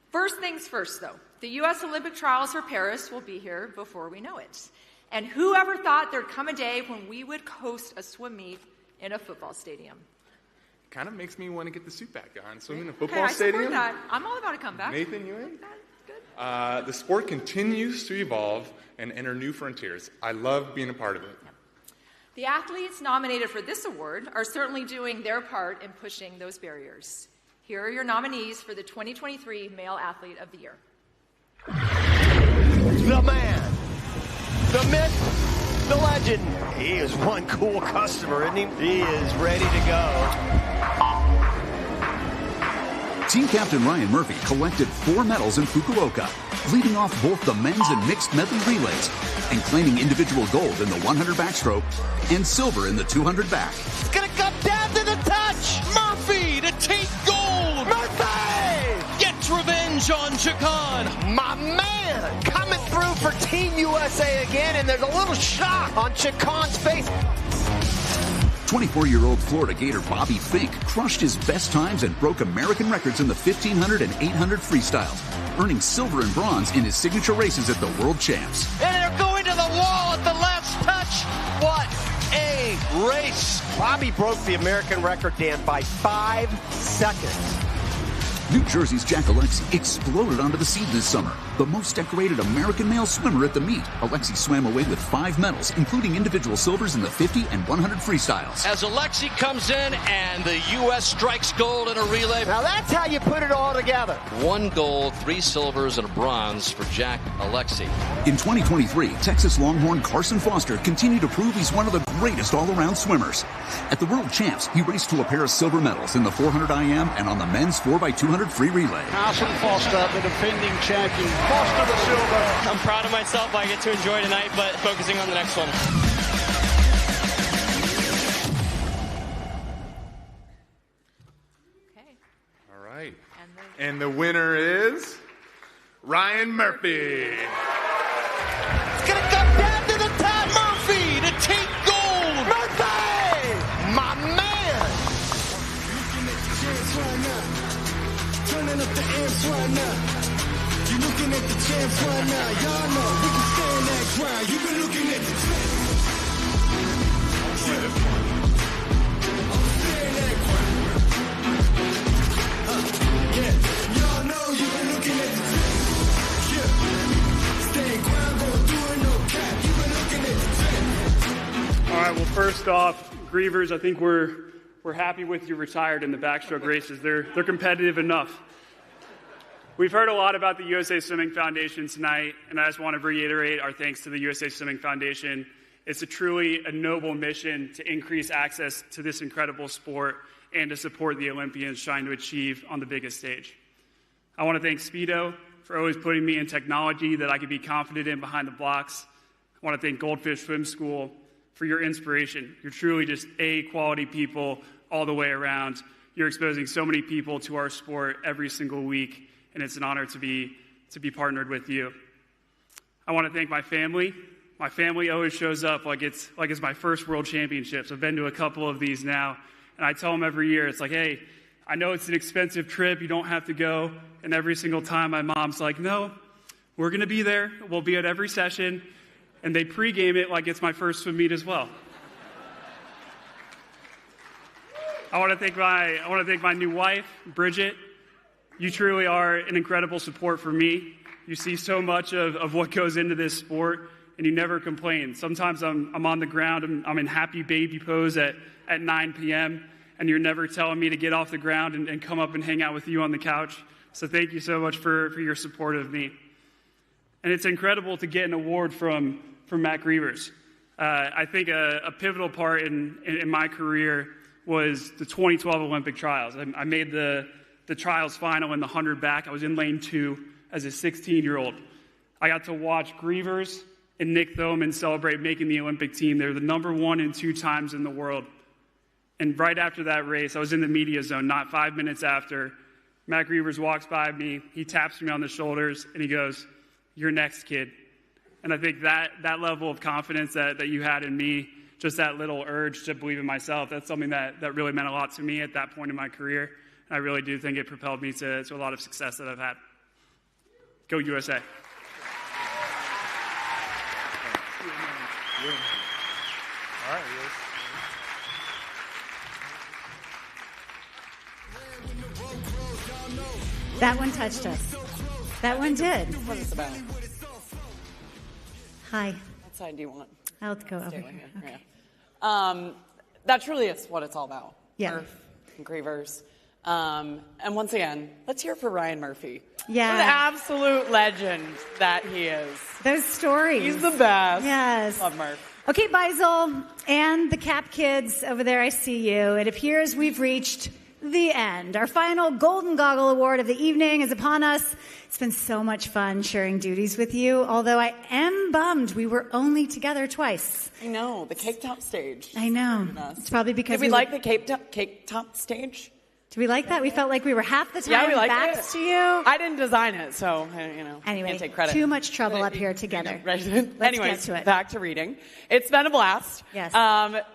First things first, though. The U.S. Olympic trials for Paris will be here before we know it. And whoever thought there'd come a day when we would host a swim meet in a football stadium? Kind of makes me want to get the suit back on. Swimming in a football I stadium? support that. I'm all about a comeback. Nathan, you in? The sport continues to evolve and enter new frontiers. I love being a part of it. The athletes nominated for this award are certainly doing their part in pushing those barriers. Here are your nominees for the 2023 Male Athlete of the Year. The man, the myth, the legend. He is one cool customer, isn't he? He is ready to go. Team captain Ryan Murphy collected 4 medals in Fukuoka, leading off both the men's and mixed medley relays, and claiming individual gold in the 100 backstroke and silver in the 200 back. It's going to come down to the touch. Murphy to take gold. Murphy gets revenge on Chacon. My man coming through for Team USA again, and there's a little shock on Chacon's face. 24-year-old Florida Gator Bobby Fink crushed his best times and broke American records in the 1500 and 800 freestyles, earning silver and bronze in his signature races at the World Champs. And they're going to the wall at the last touch. What a race. Bobby broke the American record, Dan, by 5 seconds. New Jersey's Jack Alexi exploded onto the scene this summer. The most decorated American male swimmer at the meet, Alexi swam away with 5 medals, including individual silvers in the 50 and 100 freestyles. As Alexi comes in and the U.S. strikes gold in a relay. Now that's how you put it all together. 1 gold, 3 silvers, and a bronze for Jack Alexi. In 2023, Texas Longhorn Carson Foster continued to prove he's one of the greatest all-around swimmers. At the World Champs, he raced to a pair of silver medals in the 400 IM and on the men's 4x200 free relay. Carson Foster, the defending champion. Foster the silver. I'm proud of myself. I get to enjoy tonight, but focusing on the next one. right. And the winner is Ryan Murphy. It's going to come down to the top. Murphy to take gold. Murphy! My man! Looking at the champs right now. Turning up the amps right now. You're looking at the champs right now. Y'all know we can stand that ground. You've been looking at the champs. All right, well, first off, Grievers, I think we're happy with you retired in the backstroke races. They're competitive enough. We've heard a lot about the USA Swimming Foundation tonight, and I just want to reiterate our thanks to the USA Swimming Foundation. It's a noble mission to increase access to this incredible sport and to support the Olympians trying to achieve on the biggest stage. I want to thank Speedo for always putting me in technology that I could be confident in behind the blocks. I want to thank Goldfish Swim School for your inspiration. You're truly just quality people all the way around. You're exposing so many people to our sport every single week, and it's an honor to be partnered with you. I want to thank my family. My family always shows up like it's my first World Championships. I've been to a couple of these now, and I tell them every year, it's like, hey, I know it's an expensive trip, you don't have to go. And every single time my mom's like, no, we're going to be there. We'll be at every session. And they pregame it like it's my first swim meet as well. I want to thank my new wife, Bridget. You truly are an incredible support for me. You see so much of what goes into this sport, and you never complain. Sometimes I'm on the ground, I'm in happy baby pose at 9 p.m., and you're never telling me to get off the ground and come up and hang out with you on the couch. So thank you so much for your support of me. And it's incredible to get an award from Matt Grievers. I think a pivotal part in my career was the 2012 Olympic trials. I made the trials final in the 100 back. I was in lane 2 as a 16-year-old. I got to watch Grievers and Nick Thoman celebrate making the Olympic team. They're the number 1 and 2 times in the world. And right after that race, I was in the media zone, not 5 minutes after. Matt Grievers walks by me, he taps me on the shoulders, and he goes, "You're next, kid." And I think that level of confidence that you had in me, just that little urge to believe in myself, that's something that really meant a lot to me at that point in my career. And I really do think it propelled me to a lot of success that I've had. Go USA. All right, That one touched us. That one did. What is it about? Hi. What side do you want? I'll go over here. Okay. Yeah. That truly is what it's all about. Yeah. Murph and Grievers. And once again, let's hear it for Ryan Murphy. Yeah. What an absolute legend that he is. Those stories. He's the best. Yes. Love Murph. Okay, Beisel and the Cap kids over there, I see you. It appears we've reached the end. Our final Golden Goggle Award of the evening is upon us. It's been so much fun sharing duties with you, although I am bummed we were only together twice. I know, the cake top stage. I know. It's probably because Did we like the cake top stage? Do we like that? We felt like we were half the time backs to you. I didn't design it, so, Anyway, can't take credit. too much trouble up here together. Right. Let's Anyways, get to it. back to reading. It's been a blast. Yes.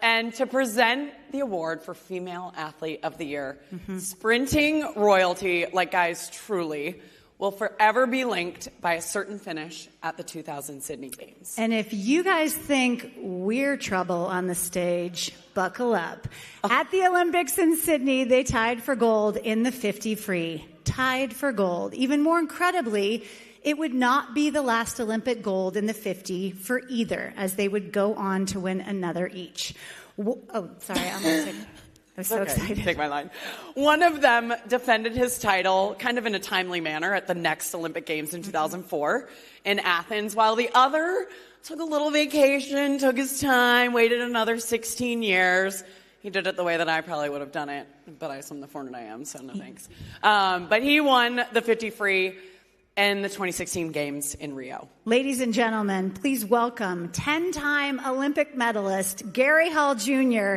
And to present the award for Female Athlete of the Year, sprinting royalty, like guys truly, will forever be linked by a certain finish at the 2000 Sydney Games. And if you guys think we're trouble on the stage, buckle up. At the Olympics in Sydney, they tied for gold in the 50 free. Tied for gold. Even more incredibly, it would not be the last Olympic gold in the 50 for either, as they would go on to win another each. Oh, sorry, I'm going to take... I was so excited. Take my line. One of them defended his title kind of in a timely manner at the next Olympic Games in 2004 in Athens, while the other took a little vacation, took his time, waited another 16 years. He did it the way that I probably would have done it, but I swim the 400 IM, so no thanks. But he won the 50 free in the 2016 Games in Rio. Ladies and gentlemen, please welcome 10-time Olympic medalist Gary Hall Jr.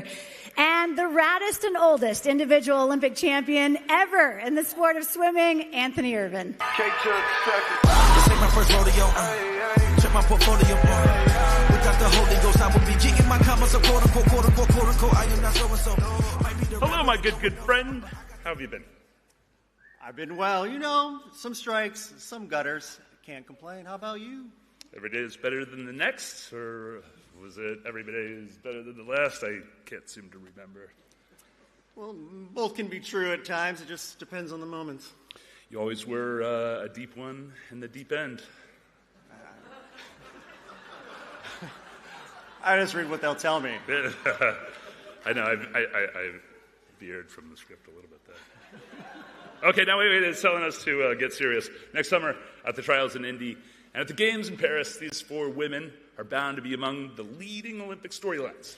and the raddest and oldest individual Olympic champion ever in the sport of swimming, Anthony Irvin. This ain't my first rodeo. Check my portfolio. Without the Holy Ghost, I would be getting my commas of quote unquote, quote unquote, quote unquote. I am not so and so. Hello, my good friend. How have you been? I've been well. You know, some strikes, some gutters. Can't complain. How about you? Every day is better than the next, or was it every day is better than the last? I can't seem to remember. Well, both can be true at times. It just depends on the moments. You always were a deep one in the deep end. I just read what they'll tell me. I know. I've veered from the script a little bit there. Okay, now wait. It's telling us to get serious. Next summer, at the trials in Indy and at the games in Paris, these 4 women are bound to be among the leading Olympic storylines.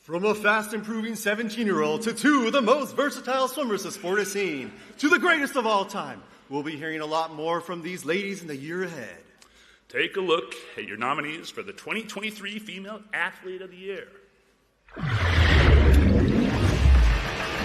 From a fast-improving 17-year-old to 2 of the most versatile swimmers the sport has seen, to the greatest of all time, we'll be hearing a lot more from these ladies in the year ahead. Take a look at your nominees for the 2023 Female Athlete of the Year.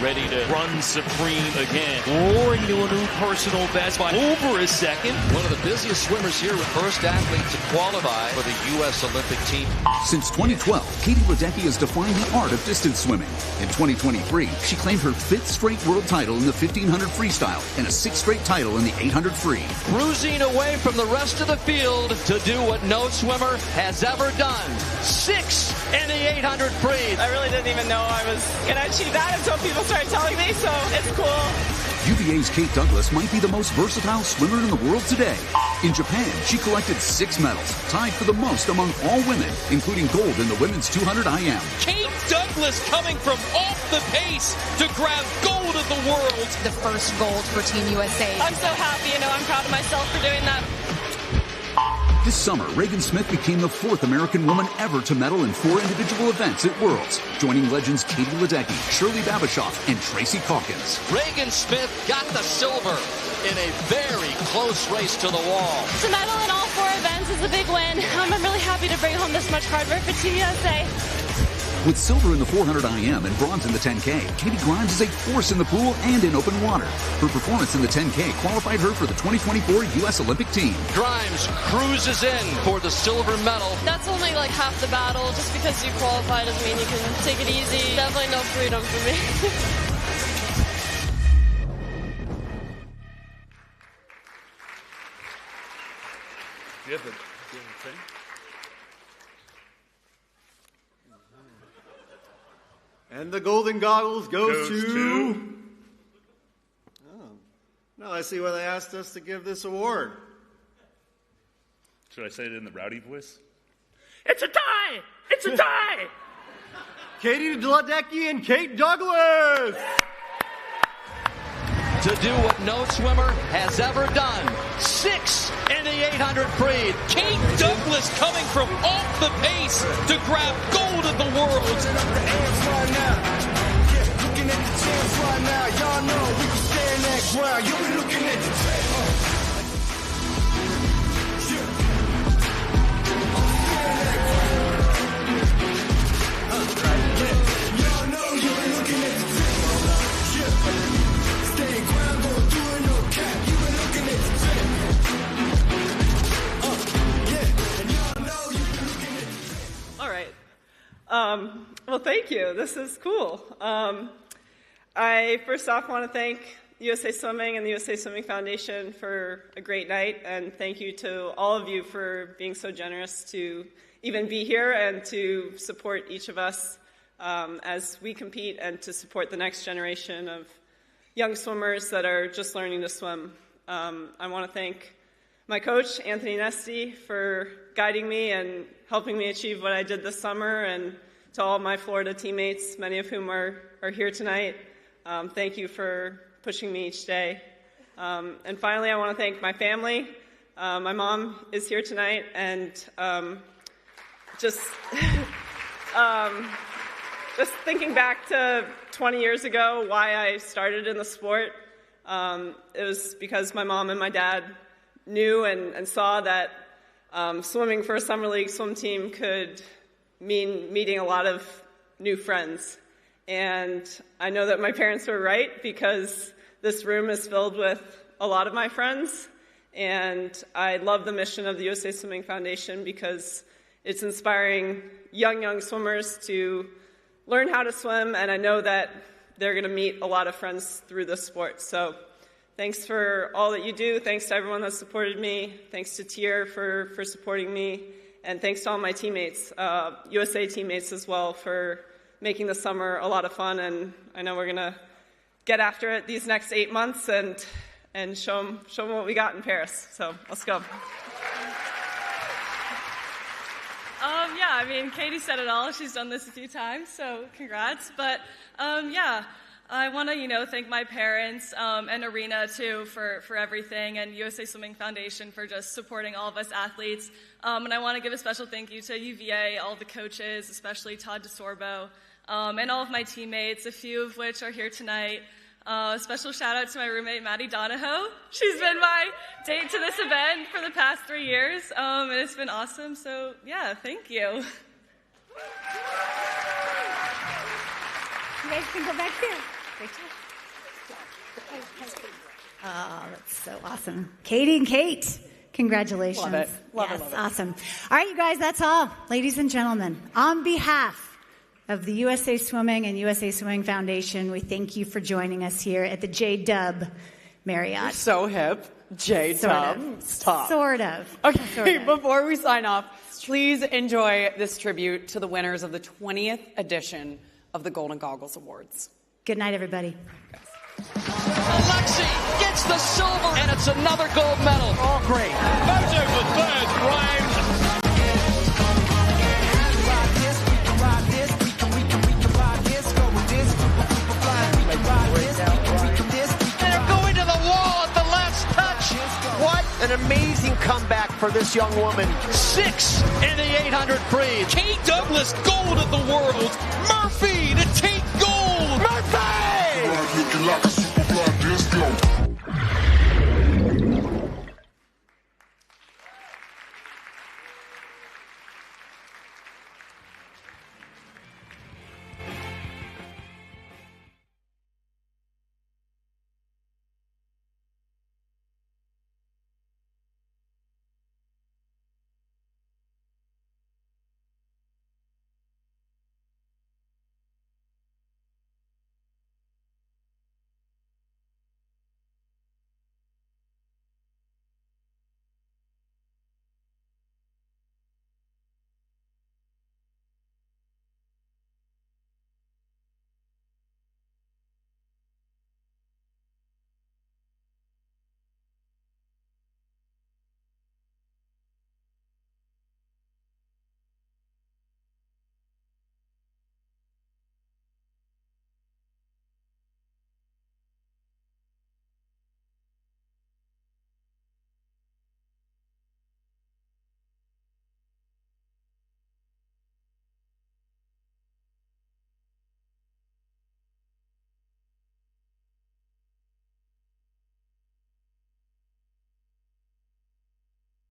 Ready to run supreme again. Roaring to a new personal best by over a second. One of the busiest swimmers here, with first athlete to qualify for the U.S. Olympic team. Since 2012, Katie Ledecky has defined the art of distance swimming. In 2023, she claimed her 5th straight world title in the 1500 freestyle and a 6th straight title in the 800 free. Cruising away from the rest of the field to do what no swimmer has ever done. 6 in the 800 free. I really didn't even know I was going to achieve that until people started telling me, so it's cool. UVA's Kate Douglas might be the most versatile swimmer in the world today. In Japan, she collected 6 medals, tied for the most among all women, including gold in the women's 200 IM. Kate Douglas coming from off the pace to grab gold of the world. The first gold for Team USA. I'm so happy, I'm proud of myself for doing that. This summer, Reagan Smith became the 4th American woman ever to medal in 4 individual events at Worlds, joining legends Katie Ledecky, Shirley Babashoff, and Tracy Calkins. Reagan Smith got the silver in a very close race to the wall. To medal in all 4 events is a big win. I'm really happy to bring home this much hard work for Team USA. With silver in the 400 IM and bronze in the 10K, Katie Grimes is a force in the pool and in open water. Her performance in the 10K qualified her for the 2024 U.S. Olympic team. Grimes cruises in for the silver medal. That's only like half the battle. Just because you qualify doesn't mean you can take it easy. Definitely no freedom for me. Do you have the thing? And the Golden Goggles goes to... Oh, now I see why they asked us to give this award. Should I say it in the rowdy voice? It's a tie! It's a tie! Katie Ledecky and Kate Douglas! To do what no swimmer has ever done. 6 in the 800 free. Kate Douglas coming from off the pace to grab gold of the world. Looking at the champs right now, y'all know we can stand that ground. You'll be looking at the champs. Y'all know you'll be looking at the champs. Stay ground, go through it, no cap. You've been looking at the champs. And y'all know you've been looking at the champs. All right. Well, thank you. This is cool. I first off want to thank USA Swimming and the USA Swimming Foundation for a great night, and thank you to all of you for being so generous to even be here and to support each of us as we compete and to support the next generation of young swimmers that are just learning to swim. I want to thank my coach, Anthony Nesty, for guiding me and helping me achieve what I did this summer, and to all my Florida teammates, many of whom are here tonight. Thank you for pushing me each day. And finally, I want to thank my family. My mom is here tonight, and just thinking back to 20 years ago, why I started in the sport, it was because my mom and my dad knew and saw that swimming for a summer league swim team could mean meeting a lot of new friends. And I know that my parents were right because this room is filled with a lot of my friends. And I love the mission of the USA Swimming Foundation because it's inspiring young swimmers to learn how to swim. And I know that they're going to meet a lot of friends through this sport. So thanks for all that you do. Thanks to everyone that supported me. Thanks to Tier for supporting me. And thanks to all my teammates, USA teammates as well, for making the summer a lot of fun. And I know we're going to get after it these next 8 months and show them what we got in Paris. So let's go. Yeah, I mean, Katie said it all. She's done this a few times, so congrats. But yeah, I want to, thank my parents and Arena, too, for everything, and USA Swimming Foundation for just supporting all of us athletes. And I want to give a special thank you to UVA, all the coaches, especially Todd DeSorbo, and all of my teammates, a few of which are here tonight. A special shout out to my roommate, Maddie Donahoe. She's been my date to this event for the past 3 years, and it's been awesome. So, yeah, thank you. You guys can go back there. Great job. Oh, that's so awesome. Katie and Kate, congratulations. Love it. Love yes, it. Awesome. All right, you guys, that's all. Ladies and gentlemen, on behalf of the USA Swimming and USA Swimming Foundation, we thank you for joining us here at the JW Marriott. You're so hip. JW. Stop. Sort of. Okay, Sort of. Before we sign off, please enjoy this tribute to the winners of the 20th edition of the Golden Goggles Awards. Good night, everybody. Alexi gets the silver, and it's another gold medal. All great. Mojo for third round. They're going to the wall at the last touch. What an amazing comeback for this young woman. 6 in the 800 free. Kate Douglas, gold at the World. Murphy to take gold. Murphy!